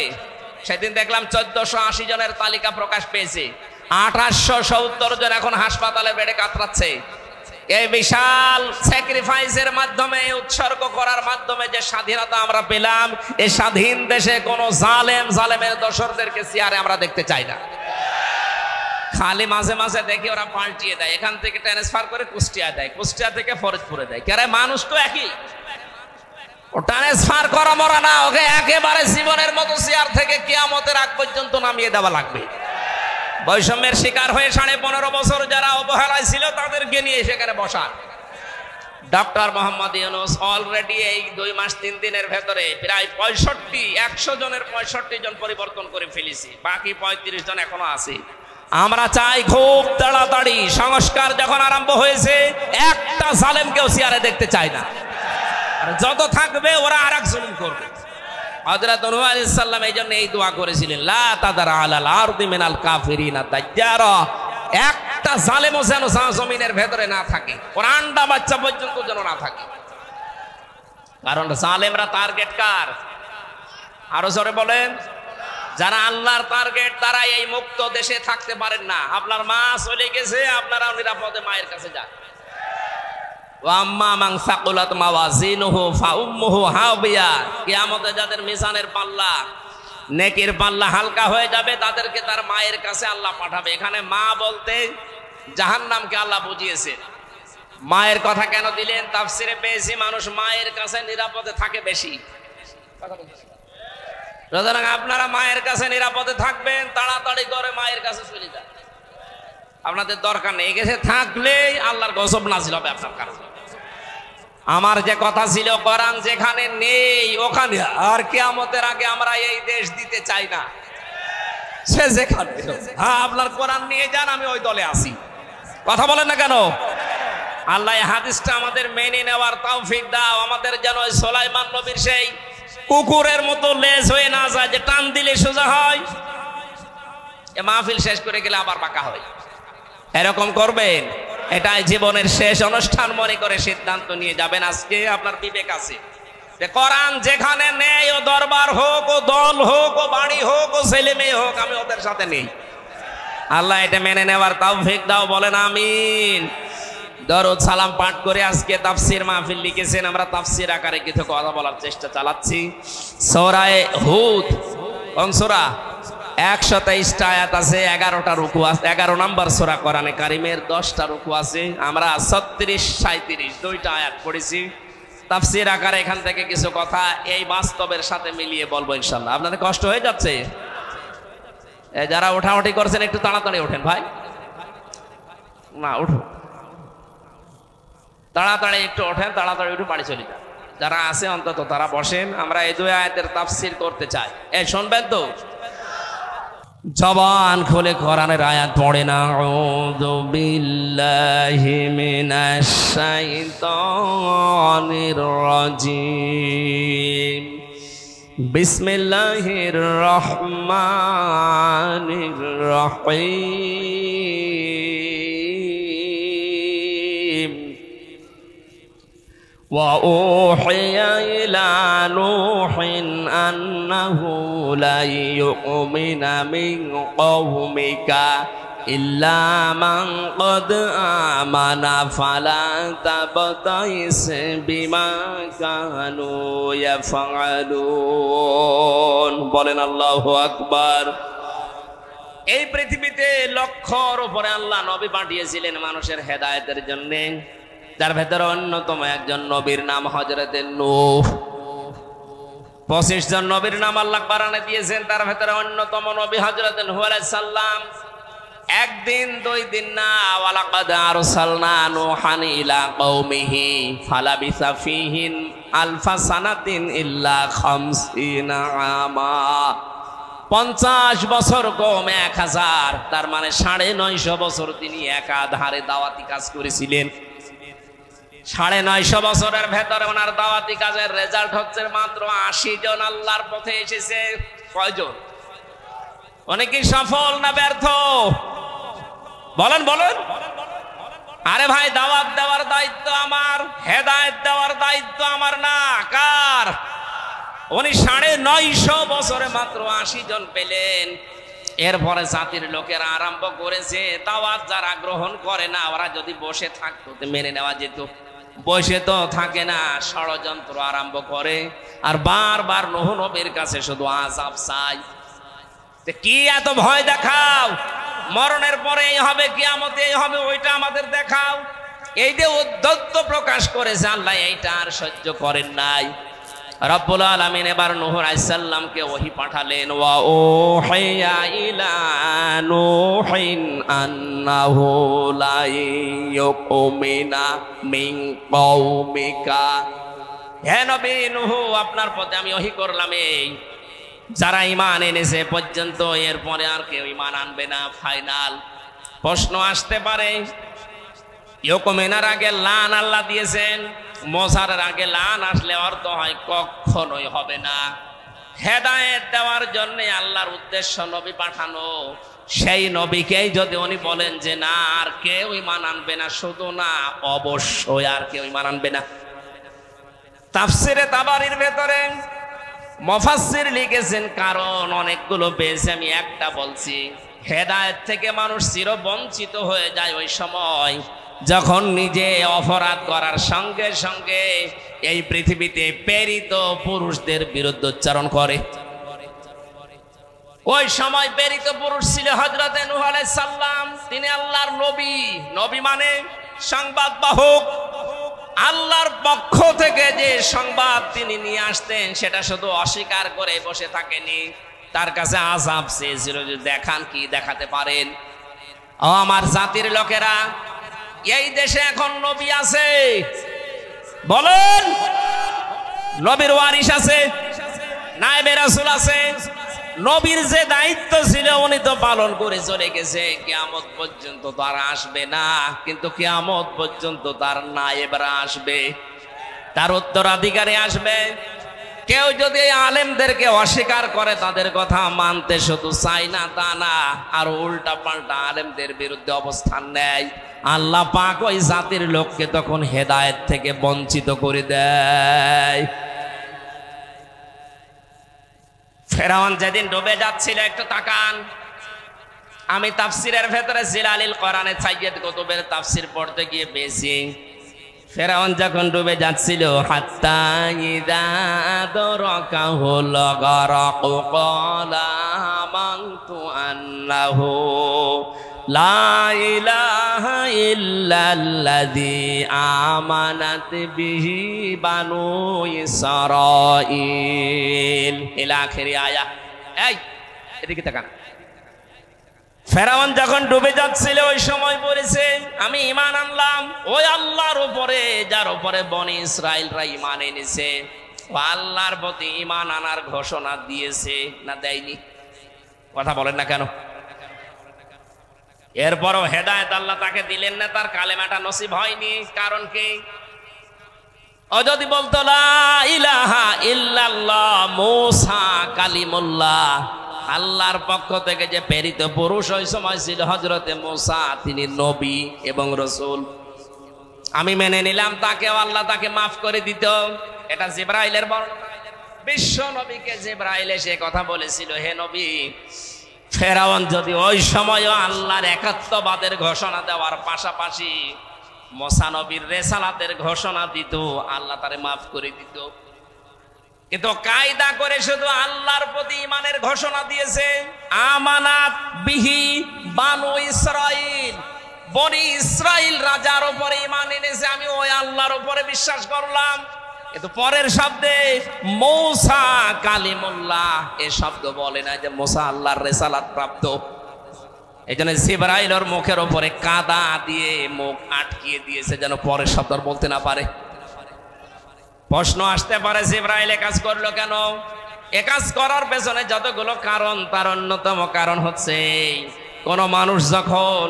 সেদিন দেখলাম 1480 জনের তালিকা প্রকাশ পেয়েছে, 2870 জন এখন হাসপাতালে বেডে কাতরাচ্ছে। এই বিশাল স্যাক্রিফাইসের মাধ্যমে, উৎসর্গ করার মাধ্যমে যে স্বাধীনতা আমরা পেলাম, এই স্বাধীন দেশে কোনো জালেমের দোসরদেরকে চেয়ারে আমরা দেখতে চাই না। খালি মাঝে মাঝে দেখি ওরা পাল্টিয়ে দেয়, এখান থেকে ট্রান্সফার করে কুষ্টিয়া দেয়, কুষ্টিয়া থেকে ফরিদপুরে দেয়। কেন? মানুষ তো একই, ও ট্রান্সফার করা মরা না, ওকে একেবারে জীবনের মতো চেয়ার থেকে কিয়ামতের আগ পর্যন্ত নামিয়ে দেওয়া লাগবে। বৈষম্যের শিকার হয়ে 15.5 বছর যারা অবহেলায় ছিল, তাদেরকে নিয়ে সেখানে বসা। ডক্টর মোহাম্মদ ইউনূস অলরেডি এই 2 মাস 3 দিনের ভেতরে প্রায় 100 জনের 65 জন পরিবর্তন করে ফেলেছি, বাকি 35 জন এখনো আছে। আমরা চাই খুব তাড়াতাড়ি সংস্কার যখন আরম্ভ হয়েছে একটা জালেমকেও চেয়ারে দেখতে চাই না, আর যত থাকবে ওরা আরেক জুলুম করবে। হযরত নূহ আলাইহিস সালাম এই জন্য এই দোয়া করেছিলেন, লা তাদার আলাল আরদি মিনাল কাফিরিনা দাজ্জারা, একটা জালেমও যেন জমিনের ভেতরে না থাকে, ওর আন্ডা বাচ্চা পর্যন্ত যেন না থাকে। কারণ জালেমরা টার্গেট কার? আরো জোরে বলেন। যারা আল্লাহর টার্গেট তারা এই মুক্ত দেশে থাকতে পারেন না। আপনার মা চলে গেছে, আপনারা নিরাপদে মায়ের কাছে যান। ওয়াম্মা মান সাকুলাত মাওয়াজিনুহু ফাউম্মুহু হাবিয়া, কিয়ামতে যাদের মিজানের পাল্লা নেকির পাল্লা হালকা হয়ে যাবে তাদেরকে তার মায়ের কাছে আল্লাহ পাঠাবে। এখানে মা বলতে জাহান্নামকে আল্লাহ বুঝিয়েছে। মায়ের কথা কেন দিলেন? তাফসিরে পেয়েছি মানুষ মায়ের কাছে নিরাপদে থাকে বেশি। সুতরাং আপনারা মায়ের কাছে নিরাপদে থাকবেন, তাড়াতাড়ি করে মায়ের কাছে চলে যান। আপনাদের দরকার নেই, এসে থাকলেই আল্লাহর গজব নাজিল হবে আপনার কাছে। আমার যে কথা ছিল, কোরআন যেখানে নেই ওখানে, আর কিয়ামতের আগে আমরা এই দেশ দিতে চাই না। সে যেখানে, হ্যাঁ আপনার কোরআন নিয়ে যান, আমি ওই দলে আছি। কথা বলেন না কেন? আল্লাহ এই হাদিসটা আমাদের মেনে নেওয়ার তৌফিক দাও। আমাদের যেন ওই সুলাইমান নবীর সেই কুকুরের মতো লেজ হয়ে না যায়, যে টান দিলে সোজা হয়, এ মাহফিল শেষ করে গেলে আবার বাঁকা হয়। এরকম করবেন? এটাই জীবনের শেষ অনুষ্ঠান মনে করে সিদ্ধান্ত নিয়ে যাবেন। আজকে আপনার বিবেক আছে যে কোরআন যেখানে নেই, ও দরবার হোক, ও দল হোক, ও বাড়ি হোক, ও ছেলে মেয়ে হোক, আমি ওদের সাথে নেই। আল্লাহ এটা মেনে নেওয়ার তৌফিক দাও, বলেন আমিন। দরুদ সালাম পাঠ করে আজকে তাফসীর মাহফিল লিখেছেন, আমরা তাফসীর আকারে কিছু কথা বলার চেষ্টা চালাচ্ছি। সূরা হুদ, কোন সূরা? 123টা আয়াত আছে, 11টা রুকু আছে, 11 নম্বর সূরা কোরআনে কারীমের, 10টা রুকু আছে। আমরা 36, 37 দুইটা আয়াত পড়েছি। তাফসীর আকারে এখান থেকে কিছু কথা এই বাস্তবের সাথে মিলিয়ে বলবো ইনশাআল্লাহ। আপনাদের কষ্ট হয়ে যাচ্ছে? যারা ওঠাউঠি করছেন একটু তাড়াতাড়ি ওঠেন ভাই, না উঠো, তাড়াতাড়ি একটু ওঠেন, তাড়াতাড়ি একটু বাড়ি চলে যান। যারা আছে অন্তত তারা বসেন, আমরা এই দুই আয়াতের তাফসীর করতে চাই। শুনবেন তো? জবান খুলে কোরআনের আয়াত পড়ে না। আউযু বিল্লাহি মিনাশ শাইতানির রাজিম, বিসমিল্লাহির রহমানির রহিম। وأوحي إلى نوح أنه لن يؤمن من قومك إلا من قد آمن فلا تبتئس بما كانوا يفعلون। বলেন আল্লাহু আকবার। এই পৃথিবীতে লক্ষর উপরে আল্লাহ নবী পাঠিয়েছিলেন মানুষের হেদায়েতের জন্য, যার ভেতরে অন্যতম একজন নবীর নাম হযরতে নূহ। 25 জন নবীর নাম আল্লাহ কোরআনে দিয়েছেন, তার ভেতরে অন্যতম নবী হযরতে নূহ আলাইহিস সালাম। একদিন দুই দিন না, ওয়ালাকাদ আরসালনা নূহান ইলা কওমিহি ফালাবিসা ফীহিম আলফা সানাতিন ইল্লা 50 আমা। 50 বছর কম 1000, তার মানে 950 বছর তিনি একাধারে দাওয়াতি কাজ করেছিলেন। 950 বছরের ভেতরে ওনার দাওয়াতি কাজের রেজাল্ট হচ্ছে মাত্র 80 জন আল্লাহর পথে এসেছে। কয়জন? অনেকে সফল না ব্যর্থ? বলেন বলেন। আরে ভাই, দাওয়াত দেওয়ার দায়িত্ব আমার, হেদায়েত দেওয়ার দায়িত্ব আমার না, কার? উনি 950 বছরে মাত্র 80 জন পেলেন। এরপরে জাতির লোকেরা আরম্ভ করেছে দাওয়াত, যারা গ্রহণ করে না ওরা যদি বসে থাকতো মেনে নেওয়া যেত। বসে তো থাকে না, ষড়যন্ত্র আরম্ভ করে, আর বারবার নূহ নবীর কাছে শুধু আযাব চাই। কি এত ভয় দেখাও? মরণের পরে এই হবে, কিয়ামতে এই হবে, ওইটা আমাদের দেখাও। এই যে উদ্ধত্ত প্রকাশ করেছে আল্লাহ, এইটা আর সহ্য করেন নাই। রব্বুল আলামিন এবার নূহ আলাইহিস সালামকে ওহী পাঠালেন। ওয়া উহিয়া ইলা নূহিন আন্নাহু লা ইউমিনা মিন কওমিকা। হে নবী নূহ, আপনার পথে আমি ওহী করলাম এই যারা ঈমান এনেছে পর্যন্ত, এরপরে আর কেউ ঈমান আনবে না, ফাইনাল। প্রশ্ন আসতে পারে, ইয়কুমেনার আগে লান আল্লাহ দিয়েছেন, মোসারের আগে লান আসলে অর্থ হয় কখনোই হবে না। হেদায়েত দেওয়ার জন্য আল্লাহর উদ্দেশ্য নবী পাঠানো, সেই নবীকেই যদি উনি বলেন যে না আর কেউ ঈমান আনবে না, শুধু না অবশ্যই আর কেউ ঈমান আনবে না। তাফসিরে তাবারির ভেতরে মুফাসসির লিখেছেন কারণ অনেকগুলো পেয়েছে, আমি একটা বলছি। হেদায়েত থেকে মানুষ চিরবঞ্চিত হয়ে যায় ওই সময় যখন নিজে অপরাধ করার সঙ্গে সঙ্গে এই পৃথিবীতে প্রেরিত পুরুষদের বিরুদ্ধে উচ্চারণ করে। ওই সময় প্রেরিত পুরুষ ছিল হযরত নূহ আলাইহিস সালাম। তিনি আল্লাহর নবী, নবী মানে সংবাদ বাহক। আল্লাহর পক্ষ থেকে যে সংবাদ তিনি নিয়ে আসতেন সেটা শুধু অস্বীকার করে বসে থাকেনি, তার কাছে আযাব চেয়েছিল যে দেখান কি দেখাতে পারেন। ও আমার জাতির লোকেরা, এই দেশে এখন নবী আছে? বলেন, নবীর ওয়ারিস আছে, নায়েবে রাসূল আছে। নবীর যে দায়িত্ব ছিল উনি তো পালন করে চলে গেছে, কিয়ামত পর্যন্ত তার আসবে না, কিন্তু কিয়ামত পর্যন্ত তার নায়েবরা আসবে, তার উত্তরাধিকারী আসবে। কেউ যদি আলেমদেরকে অস্বীকার করে, তাদের কথা মানতে শুধু চাই না তা না, আর উল্টা পাল্টা আলেমদের বিরুদ্ধে অবস্থান নেয়, আল্লাহ পাক ওই জাতির লোককে তখন হেদায়েত থেকে বঞ্চিত করে দেয়। ফেরাউন যেদিন ডুবে যাচ্ছিল, একটু তাকান, আমি তাফসিরের ভেতরে জিলালিল কোরআনে সাইয়্যিদ কুতুবের তাফসির পড়তে গিয়ে পেয়েছি, ফেরাউন যখন ডুবে যাচ্ছিল, হাত্তা ইযা আদরাকাহুল গরক ক্বালা আমানতু আন্নাহু লা ইলাহা ইল্লাল্লাযী আমানাত বিহি বানু ইসরাঈল ইলা আখিরি আয়া। এই এদিকে তাকান। ফেরাউন যখন ডুবে যাচ্ছিল ওই সময় বলেছে, আমি ঈমান আনলাম ওই আল্লাহর উপরে যার উপরে বনি ইসরাইলরা ঈমান এনেছে। ও আল্লাহর প্রতি ঈমান আনার ঘোষণা দিয়েছে না দেয়নি? কথা বলেন না কেন? এরপরও হেদায়েত আল্লাহ তাকে দিলেন না, তার কালেমাটা নসিব হয়নি। কারণ কি? ও যদি বলতো লা ইলাহা ইল্লাল্লাহ মূসা কালিমুল্লাহ, আল্লাহর পক্ষ থেকে যে প্রেরিত পুরুষ ওই সময় ছিল হযরতে মূসা, তিনি নবী এবং রাসূল, আমি মেনে নিলাম, তাকেও আল্লাহ তাকে মাফ করে দিত। এটা জিবরাইলের বর্ণনা। বিশ্ব নবীকে জিবরাইল এসে কথা বলেছিল, হে নবী, ফেরাউন যদি ওই সময়ও আল্লাহর একাত্মবাদের ঘোষণা দেওয়ার পাশাপাশি মূসা নবীর রিসালাতের ঘোষণা দিত, আল্লাহ তারে মাফ করে দিত। কিন্তু কায়দা করে শুধু আল্লাহর প্রতি ঈমানের ঘোষণা দিয়েছে। আমানাত বিহি বানু ইসরাঈল, বনি ইসরাঈল রাজার উপরে ঈমান এনেছে, আমি ওই আল্লাহর উপরে বিশ্বাস করলাম। কিন্তু পরের শব্দে মূসা কালিমুল্লাহ এ শব্দ বলে না, যে মূসা আল্লাহর রিসালাত প্রাপ্ত। এই জন্য জিবরাইলের মুখের উপরে কাদা দিয়ে মুখ আটকিয়ে দিয়েছে, যেন পরের শব্দ বলতে না পারে। প্রশ্ন আসতে পারে, জিবরাইল কাজ করলো কেন? এ কাজ করার পেছনে যতগুলো কারণ, তার অন্যতম কারণ হচ্ছে কোন মানুষ যখন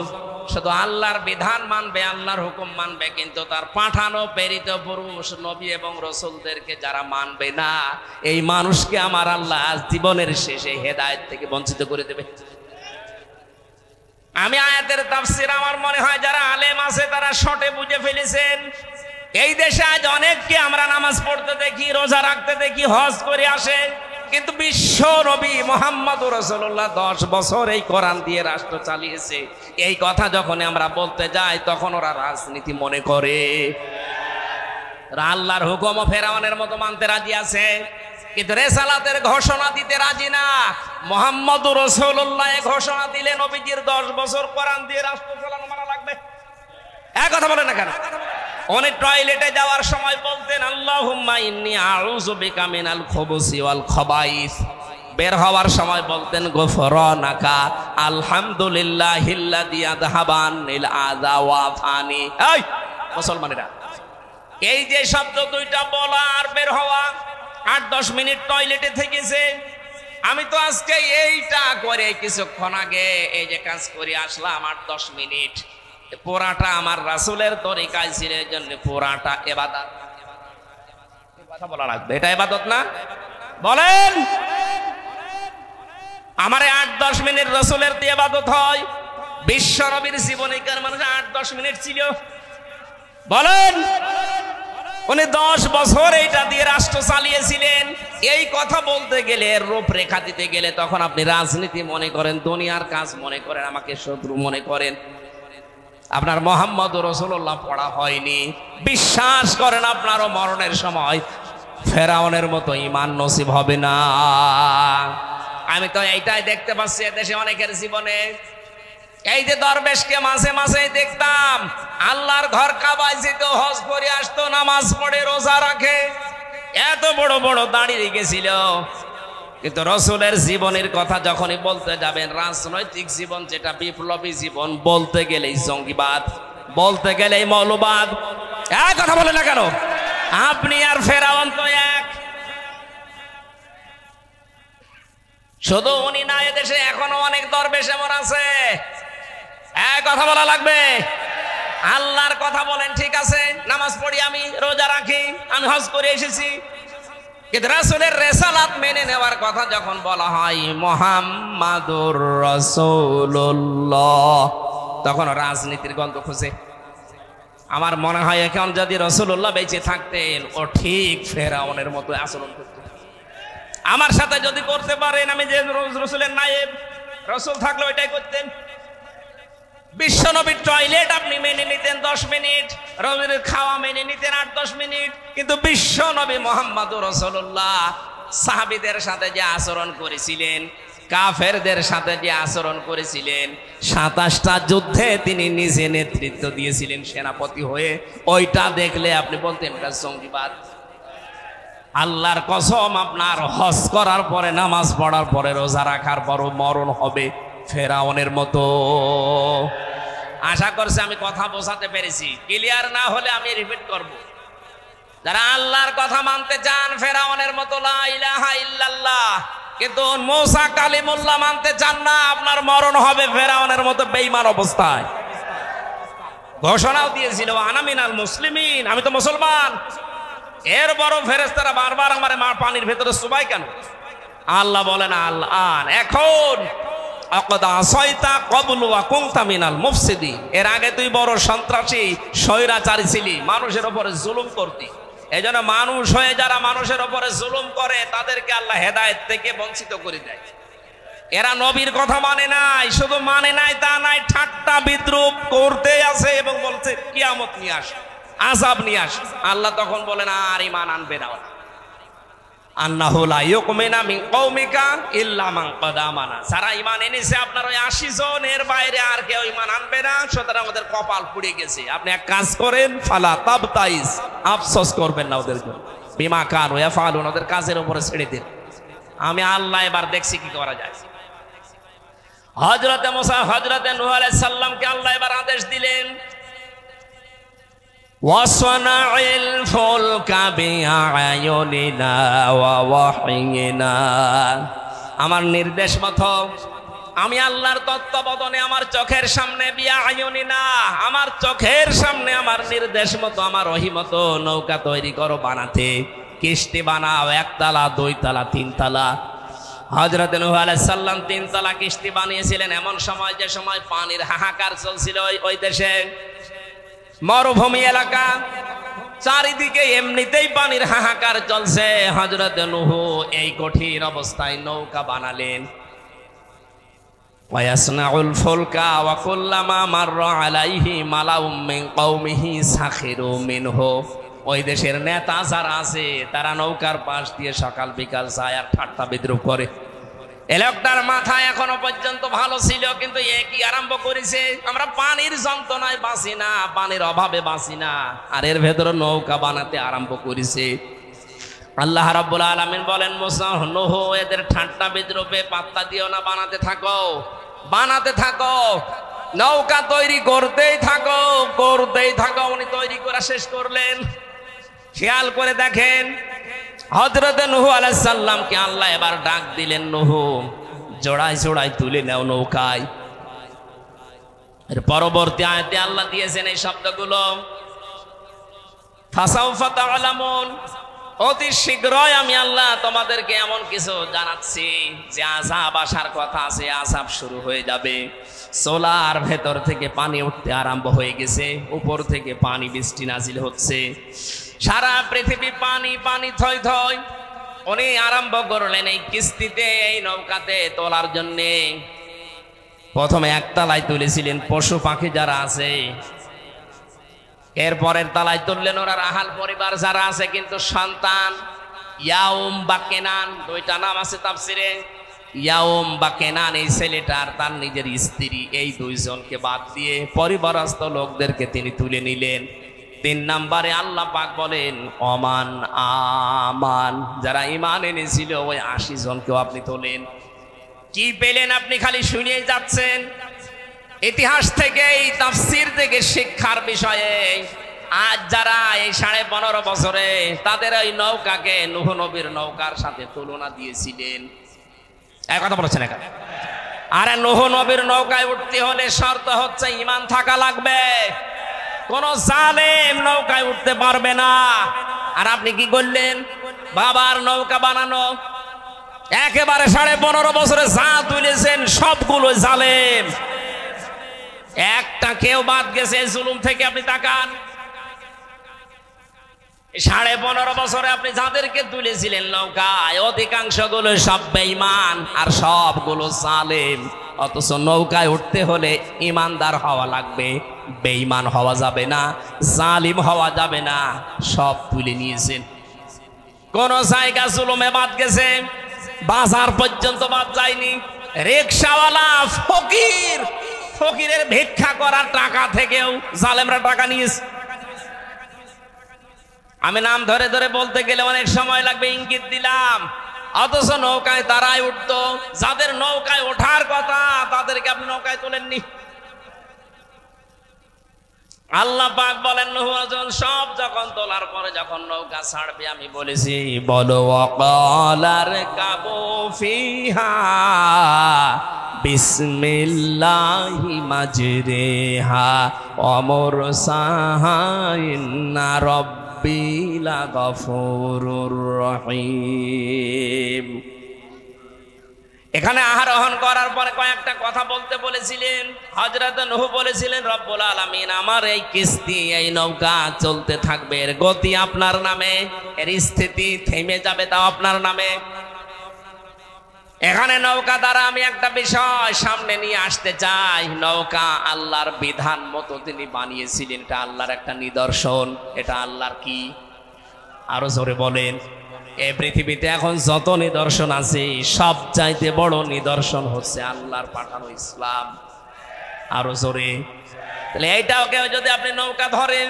শুধু আল্লাহর বিধান মানবে, আল্লাহর হুকুম মানবে, কিন্তু তার পাঠানো প্রেরিত পুরুষ নবী এবং রাসূলদেরকে যারা মানবে না, এই মানুষকে আমার আল্লাহ জীবনের শেষে হেদায়েত থেকে বঞ্চিত করে দেবে। আমি আয়াতের তাফসীর আমার মনে হয় যারা আলেম আছে তারা শর্টে বুঝে ফেলেছেন। এই দেশে আজ অনেককে আমরা নামাজ পড়তে দেখি, রোজা রাখতে দেখি, হজ করে আসে, কিন্তু বিশ্ব নবী মুহাম্মদুর রাসূলুল্লাহ 10 বছর এই কোরআন দিয়ে রাষ্ট্র চালিয়েছে, এই কথা যখন আমরা বলতে যাই তখন ওরা রাজনীতি মনে করে। আল্লাহর হুকুম ফেরাউনের মতো মানতে রাজি আছে, কিন্তু রিসালাতের ঘোষণা দিতে রাজি না। মুহাম্মদুর রাসূলুল্লাহ ঘোষণা দিলে নবীজির 10 বছর কোরআন দিয়ে রাষ্ট্র চালানো মানা লাগবে। এক কথা বলে না কেন? উনি টয়লেটে যাওয়ার সময় বলতেন, আল্লাহুম্মা ইন্নী আউযু বিকা মিনাল খুবুসি ওয়াল খাবাইস। বের হওয়ার সময় বলতেন, গফরানাকা আলহামদুলিল্লাহিল্লাযী আযহাবানিল আযা ওয়া আফানি। এই মুসলমানেরা, এই যে শব্দ দুইটা বলা আর বের হওয়া, 8-10 মিনিট টয়লেটে থেকেছে, আমি তো আজকে এইটা করে কিছুক্ষণ আগে এই যে কাজ করে আসলাম 8-10 মিনিট, পুরাটা আমার রাসূলের তরিকায় ছিল, এর জন্য পুরাটা ইবাদত। কথা বলা লাগবে, এটা ইবাদত না? বলেন, আমারে 8-10 মিনিট রাসূলের দিয়ে ইবাদত হয়? বিশ্ব নবীর জীবনীকার মানুষ 8-10 মিনিট ছিল? বলেন, উনি 10 বছর এইটা দিয়ে রাষ্ট্র চালিয়েছিলেন। এই কথা বলতে গেলে, রূপরেখা দিতে গেলে তখন আপনি রাজনীতি মনে করেন, দুনিয়ার কাজ মনে করেন, আমাকে শত্রু মনে করেন। আপনার মুহাম্মদ রাসূলুল্লাহ পড়া হয়নি, বিশ্বাস করেন আপনারও মরণের সময় ফেরাউনের মতো ঈমান নসিব হবে না। আমি তো এইটাই দেখতে পাচ্ছি দেশে অনেকের জীবনে। এই যে দরবেশকে মাঝে মাঝে দেখতাম আল্লাহর ঘর কাবায় যেত, হজ করে আসতো, নামাজ পড়ে, রোজা রাখে, এত বড় বড় দাঁড়িয়ে গেছিল, কিন্তু রাসূলের জীবনের কথা যখনই বলতে যাবেন, রাজনৈতিক জীবন যেটা বিপ্লবী জীবন, বলতে গেলেই জঙ্গিবাদ, বলতে গেলেই মৌলবাদ। এক কথা বলে না কেন? আপনি আর ফেরাউন তো এক। শুধু উনি না, এদেশে এখনো অনেক দরবেশ এমন আছে। এক কথা বলা লাগবে, আল্লাহর কথা বলেন, ঠিক আছে, নামাজ পড়ি, আমি রোজা রাখি, আমি হজ করে এসেছি, কিন্তু রাসূলের রিসালাত মেনে নেওয়ার কথা যখন বলা হয় মুহাম্মাদুর রাসূলুল্লাহ, তখন রাজনীতির গন্ধ খুঁজে। আমার মনে হয় এখন যদি রাসূলুল্লাহ বেঁচে থাকতেন, ও ঠিক ফেরাউনের মতো আচরণ করতেন। আমার সাথে যদি করতে পারেন, আমি যে রাসূলের নায়েব, রাসূল থাকলে ওইটাই করতেন। বিশ্বনবীর টয়লেট আপনি মেনে নিতেন 10 মিনিট, রাসূলের খাওয়া মেনে নিতেন 8-10 মিনিট, কিন্তু বিশ্বনবী মুহাম্মদুর রাসূলুল্লাহ সাহাবীদের সাথে যে আচরণ করেছিলেন, কাফেরদের সাথে যে আচরণ করেছিলেন, 27টা যুদ্ধে তিনি নিজে নেতৃত্ব দিয়েছিলেন সেনাপতি হয়ে, ওইটা দেখলে আপনি বলতেন এটা জঙ্গিবাদ। আল্লাহর কসম, আপনার হজ করার পরে, নামাজ পড়ার পরে, রোজা রাখার পরও মরণ হবে ফেরাউনের মতো। আশা করছি আমি কথা বোঝাতে পেরেছি। ক্লিয়ার না হলে আমি রিপিট করব। যারা আল্লাহর কথা মানতে চান ফেরাউনের মতো লা ইলাহা ইল্লাল্লাহ, কিন্তু মুসা কালিমুল্লাহ মানতে চান না, আপনার মরণ হবে ফেরাউনের মতো বেঈমান অবস্থায়। ঘোষণাও দিয়েছিল আনা মিনাল মুসলিমিন, আমি তো মুসলমান। এর বড় ফেরেশতারা বারবার আমার পানির ভেতরে চুবাই কেন? আল্লাহ বলেন আল্লাহ এখন এর আগে তুই বড় সন্ত্রাসী, স্বৈরাচারী ছিলি, মানুষের উপরে জুলুম করতি। এই জন্য মানুষ হয়ে যারা মানুষের উপরে জুলুম করে, তাদেরকে আল্লাহ হেদায়েত থেকে বঞ্চিত করে দেয়। এরা নবীর কথা মানে নাই, শুধু মানে নাই তা নাই, ঠাট্টা বিদ্রুপ করতে আছে এবং বলছে কিয়ামত নিয়ে আস, আযাব নিয়ে আস। আল্লাহ তখন বলেন আর ঈমান আনবে না ওরা। আন্নাহু লা ইউমিনা মিন কওমিকা ইল্লা মান ক্বাদ আমানা, যারা ঈমান এনেছে আপনার ওই 80 জন, এর বাইরে আর কেউ ঈমান আনবে না, সুতরাং ওদের কপাল পুড়ে গেছে। আপনি এক কাজ করেন, ফালা তাবতাইস, আফসোস করবেন না ওদের জন্য, বিমা কানু ইয়াফআলুন, ওদের কাজের উপরে ছেড়ে দিন। আমি আল্লাহ এবার দেখছি কি করা যায়। হযরতে মুসা, হযরতে নূহ আলাইহিস সালামকে আল্লাহ এবার আদেশ দিলেন, ওয়াসনাইল ফুলকা বিআয়ুনিনা ওয়া ওয়াহিনা, আমার নির্দেশ মতো, আমি আল্লাহর তত্ত্বাবধানে, আমার চোখের সামনে, বিআয়ুনিনা, আমার চোখের সামনে, আমার নির্দেশ মতো, আমার ওহী মতো নৌকা তৈরি করো, বানাতে, কিস্তি বানাও, 1 তালা, 2 তালা, 3 তালা। হযরত নূহ আলাইহিস সালাম 3 তালা কিস্তি বানিয়েছিলেন এমন সময়, যে সময় পানির হাহাকার চলছিল ওই দেশে, মরুভূমি এলাকা, চারিদিকে এমনিতেই পানির হাহাকার চলছে। হযরত নূহ এই কঠিন অবস্থায় নৌকা বানালেন। ওয়াসনাউল ফুলকা ওয়া কুল্লামা মাররা আলাইহি মালাউম মিন কওমিহি সাখিরু মিনহু, ওই দেশের নেতা যারা আছে তারা নৌকার পাশ দিয়ে সকাল বিকাল যায় আর ঠাট্টা বিদ্রুপ করে। এই লোকটার মাথা এখনো পর্যন্ত ভালো ছিল, কিন্তু এ কি আরম্ভ করেছে, আমরা পানির যন্ত্রণায় বাঁচি না, পানির অভাবে বাঁচি না, আর এর ভেতরে নৌকা বানাতে আরম্ভ করেছে। আল্লাহ রাব্বুল আলামিন বলেন, মুসা, নূহ, এদের ঠাট্টা বিদ্রুপে পাত্তা দিও না, বানাতে থাকো, বানাতে থাকো, নৌকা তৈরি করতেই থাকো, করতেই থাকো। উনি তৈরি করা শেষ করলেন। খেয়াল করে দেখেন, হযরত নূহ আলাইহিস সালামকে আল্লাহ এবার ডাক দিলেন, নূহ জোড়ায় জোড়ায় তুলে নাও নৌকায়। এর পরবর্তী আয়াতে আল্লাহ দিয়েছেন এই শব্দগুলো, ফাসাউফা তা'লামুন, অতি শীঘ্রই আমি আল্লাহ তোমাদেরকে এমন কিছু জানাচ্ছি যে আযাব আসার কথা আছে, আযাব শুরু হয়ে যাবে। সোলার ভেতর থেকে পানি উঠতে আরম্ভ হয়ে গেছে, উপর থেকে পানি বৃষ্টি নাজিল হচ্ছে, সারা পৃথিবী পানি পানি থই থই। উনি আরম্ভ করলেন এই কিস্তিতে, এই নৌকাতে তোলার জন্যে। প্রথমে একতলায় তুলেছিলেন পশু পাখি যারা আছে, এরপরের তালায় তুললেন ওরা রাহাল পরিবার যারা আছে, কিন্তু সন্তান ইয়াউম বা কেনান, দুইটা নাম আছে তাফসিরে। ইয়াউম বা কেনান এই ছেলেটার তার নিজের স্ত্রী, এই দুইজনকে বাদ দিয়ে পরিবারস্থ লোকদেরকে তিনি তুলে নিলেন। 3 নম্বরে আল্লাহ পাক বলেন ওমান আমান, যারা ঈমান এনেছিল ওই 80 জনকেও আপনি তোলেন। কি পেলেন আপনি খালি শুনিয়েই যাচ্ছেন। ইতিহাস থেকে, এই তাফসীর থেকে শিক্ষার বিষয়ে আজ যারা এই 15.5 বছরে তাদের ওই নৌকাকে নূহ নবীর নৌকার সাথে তুলনা দিয়েছিলেন, এক কথা বলেছেন এখানে। আরে নূহ নবীর নৌকায় উঠতে হলে শর্ত হচ্ছে ঈমান থাকা লাগবে, কোন জালেম নৌকায় উঠতে পারবে না। আর আপনি কি করলেন? বাবার নৌকা বানানো, একেবারে 15.5 বছরে যা তুলেছেন সবগুলো জালেম, একটা কেউ বাদ গেছে জুলুম থেকে। আপনি তাকান, 15.5 বছরে আপনি যাদেরকে তুলেছিলেন নৌকায়, অধিকাংশ গুলো সব বেঈমান আর সবগুলো জালেম। অথচ নৌকায় উঠতে হলে ইমানদার হওয়া লাগবে, বেঈমান হওয়া যাবে না, জালিম হওয়া যাবে না। সব তুলে নিয়েছেন। কোন জায়গা জুলুমে বাদ গেছে? বাজার পর্যন্ত বাদ যায়নি। রিকশাওয়ালা, ফকির, ফকিরের ভিক্ষা করার টাকা থেকেও জালেমরা টাকা নিয়েছে। আমি নাম ধরে ধরে বলতে গেলে অনেক সময় লাগবে, ইঙ্গিত দিলাম। অথচ নৌকায় তারাই উঠতো, যাদের নৌকায় ওঠার কথা তাদেরকে আপনি নৌকায় তোলেননি। আল্লাহ পাক বলেন নূহ সব যখন তোলার পরে যখন নৌকা ছাড়বে, আমি বলেছি বলো ওয়াকালার কাবু ফিহা বিসমিল্লাহি মাজরিহা ওয়া মুরসাহা ইন্না রাব্বি লাগাফুরুর রহিম। এখানে আরোহণ করার পরে কয়েকটা কথা বলতে বলেছিলেন। হযরত নূহ বলেছিলেন রব্বুল আলামিন, আমার এই কিস্তি, এই নৌকা চলতে থাকবে, এর গতি আপনার নামে, এর স্থিতি থেমে যাবে তাও আপনার নামে। এখানে নৌকা দ্বারা আমি একটা বিষয় সামনে নিয়ে আসতে চাই। নৌকা আল্লাহর বিধান মতো তিনি বানিয়েছিলেন, এটা আল্লাহর একটা নিদর্শন। এটা আল্লাহর কি? আরো জোরে বলেন। এই পৃথিবীতে এখন যত নিদর্শন আছে, সব চাইতে বড় নিদর্শন হচ্ছে আল্লাহর পাঠানো ইসলাম। আরো জোরে। তাহলে এইটাও কেউ যদি আপনি নৌকা ধরেন,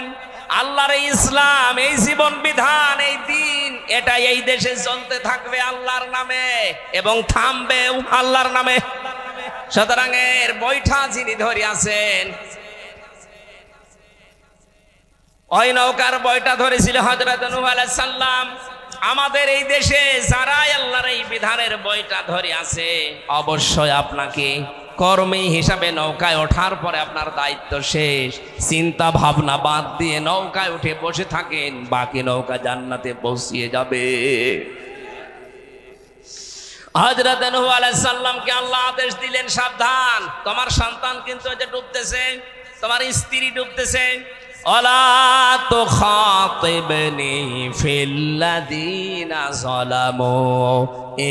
আল্লাহর ইসলাম, এই জীবন বিধান, এই দিন, এটা এই দেশে চলতে থাকবে আল্লাহর নামে এবং থামবেও আল্লাহর নামে। সুতরাং এর বৈঠা যিনি ধরে আছেন, ওই নৌকার বৈঠা ধরেছিল হযরত নূহ আলাইহিস সালাম। আমাদের এই দেশে যারা আল্লাহর এই বিধানের বইটা ধরে আছে, অবশ্যই আপনাকে কর্মী হিসাবে নৌকায় ওঠার পরে আপনার দায়িত্ব শেষ। চিন্তা ভাবনা বাদ দিয়ে নৌকায় উঠে বসে থাকেন, বাকি নৌকা জান্নাতে পৌঁছিয়ে যাবে। হযরত নূহ আলাইহিস সালামকে আল্লাহ আদেশ দিলেন, সাবধান, তোমার সন্তান কিন্তু এই যে ডুবতেছে, তোমার স্ত্রী ডুবতেছে। ওয়ালা তুখাতিবনি ফিল্লাযীনা যালামু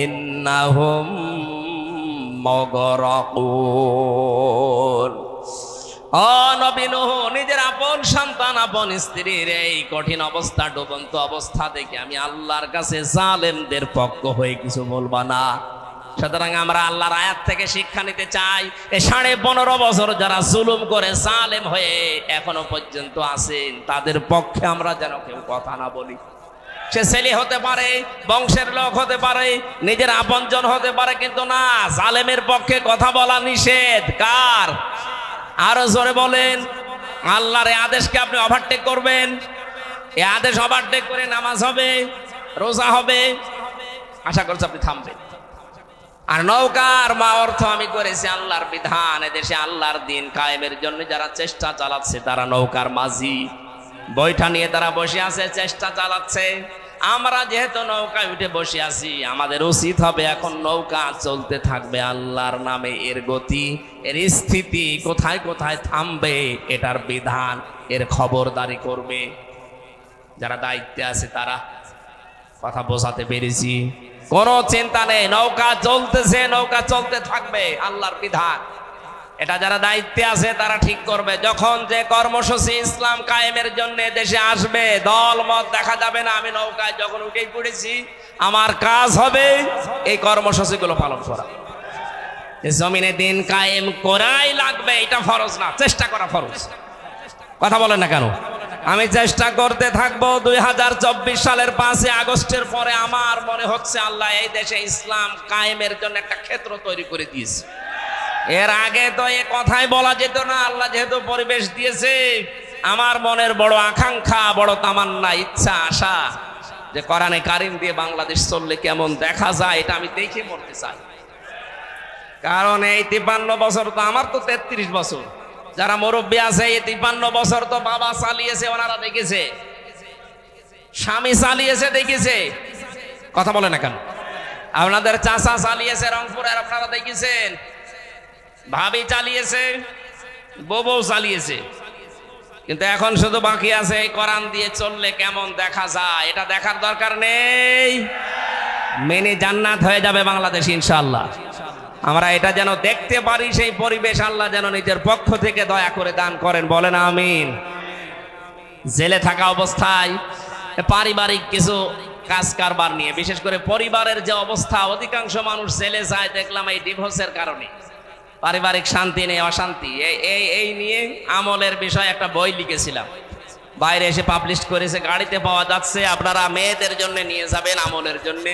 ইন্নাহুম মুগরাকুন। ও নবী নূহ, নিজের আপন সন্তান, আপন স্ত্রীর এই কঠিন অবস্থা, ডুবন্ত অবস্থা দেখে আমি আল্লাহর কাছে জালেমদের পক্ষ হয়ে কিছু বলবা না। সুতরাং আমরা আল্লাহর আয়াত থেকে শিক্ষা নিতে চাই। এই 15.5 বছর যারা জুলুম করে জালেম হয়ে এখনো পর্যন্ত আছেন, তাদের পক্ষে আমরা যেন কেউ কথা না বলি। সে ছেলে হতে পারে, বংশের লোক হতে পারে, নিজের আপনজন হতে পারে, কিন্তু না, জালেমের পক্ষে কথা বলা নিষেধ। কার? আরো জোরে বলেন। আল্লাহর এই আদেশকে আপনি ওভারটেক করবেন। এই আদেশ ওভারটেক করে নামাজ হবে, রোজা হবে, আশা করছি আপনি থামবেন। আর নৌকার মা অর্থ আমি করেছি আল্লাহর বিধান, এদেশে আল্লাহর দিন কায়েমের জন্য যারা চেষ্টা চালাচ্ছে তারা নৌকার মাঝি, বৈঠা নিয়ে তারা বসে আছে, চেষ্টা চালাচ্ছে। আমরা যেহেতু নৌকায় উঠে বসে আছি, আমাদের উচিত হবে এখন নৌকা চলতে থাকবে আল্লাহর নামে। এর গতি, এর স্থিতি, কোথায় কোথায় থামবে, এটার বিধান, এর খবরদারি করবে যারা দায়িত্বে আছে তারা। কথা বোঝাতে পেরেছি? কোনো চিন্তা নেই, নৌকা চলতেছে, নৌকা চলতে থাকবে, আল্লাহর বিধান। এটা যারা দায়িত্বে আছে তারা ঠিক করবে। যখন যে কর্মসূচি ইসলাম কায়েমের জন্য দেশে আসবে, দল মত দেখা যাবে না। আমি নৌকায় যখন উঠেই পড়েছি, আমার কাজ হবে এই কর্মসূচিগুলো পালন করা। জমিনে দিন কায়েম করাই লাগবে, এটা ফরজ না, চেষ্টা করা ফরজ। কথা বলেন না কেন? আমি চেষ্টা করতে থাকবো। 2024 সালের 5 আগস্টের পরে আমার মনে হচ্ছে আল্লাহ এই দেশে ইসলাম কায়েমের জন্য একটা ক্ষেত্র তৈরি করে দিয়েছে। এর আগে তো এ কথাই বলা যেত না। আল্লাহ যেহেতু পরিবেশ দিয়েছে, আমার মনের বড় আকাঙ্ক্ষা, বড় তামান্না, ইচ্ছা, আশা যে কোরআনে কারিম দিয়ে বাংলাদেশ চললে কেমন দেখা যায়, এটা আমি দেখে মরতে চাই। কারণ এই 53 বছর তো, আমার তো 33 বছর, যারা মুরব্বী আছে এই 53 বছর তো বাবা চালিয়েছে, ওনারা দেখেছে, স্বামী চালিয়েছে, দেখেছে। কথা বলে না কেন? আপনাদের চাচা চালিয়েছে রংপুরের, আপনারা দেখেছেন। ভাবি চালিয়েছে, বউ চালিয়েছে। কিন্তু এখন শুধু বাকি আছে এই কোরআন দিয়ে চললে কেমন দেখা যায়, এটা দেখার দরকার নেই। মেনে জান্নাত হয়ে যাবে বাংলাদেশ ইনশাআল্লাহ। আমরা এটা যেন দেখতে পারি, সেই পরিবেশ আল্লাহ যেন নিজের পক্ষ থেকে দয়া করে দান করেন, বলেন আমিন। জেলে থাকা অবস্থায় পারিবারিক কিছু কাজ কারবার নিয়ে, বিশেষ করে পরিবারের যে অবস্থা, অধিকাংশ মানুষ জেলে যায় দেখলাম এই ডিভোর্সের কারণে। পারিবারিক শান্তি নেই, অশান্তি, এই নিয়ে আমলের বিষয়ে একটা বই লিখেছিলাম, বাইরে এসে পাবলিশ করেছে, গাড়িতে পাওয়া যাচ্ছে। আপনারা মেয়েদের জন্য নিয়ে যাবেন আমলের জন্য।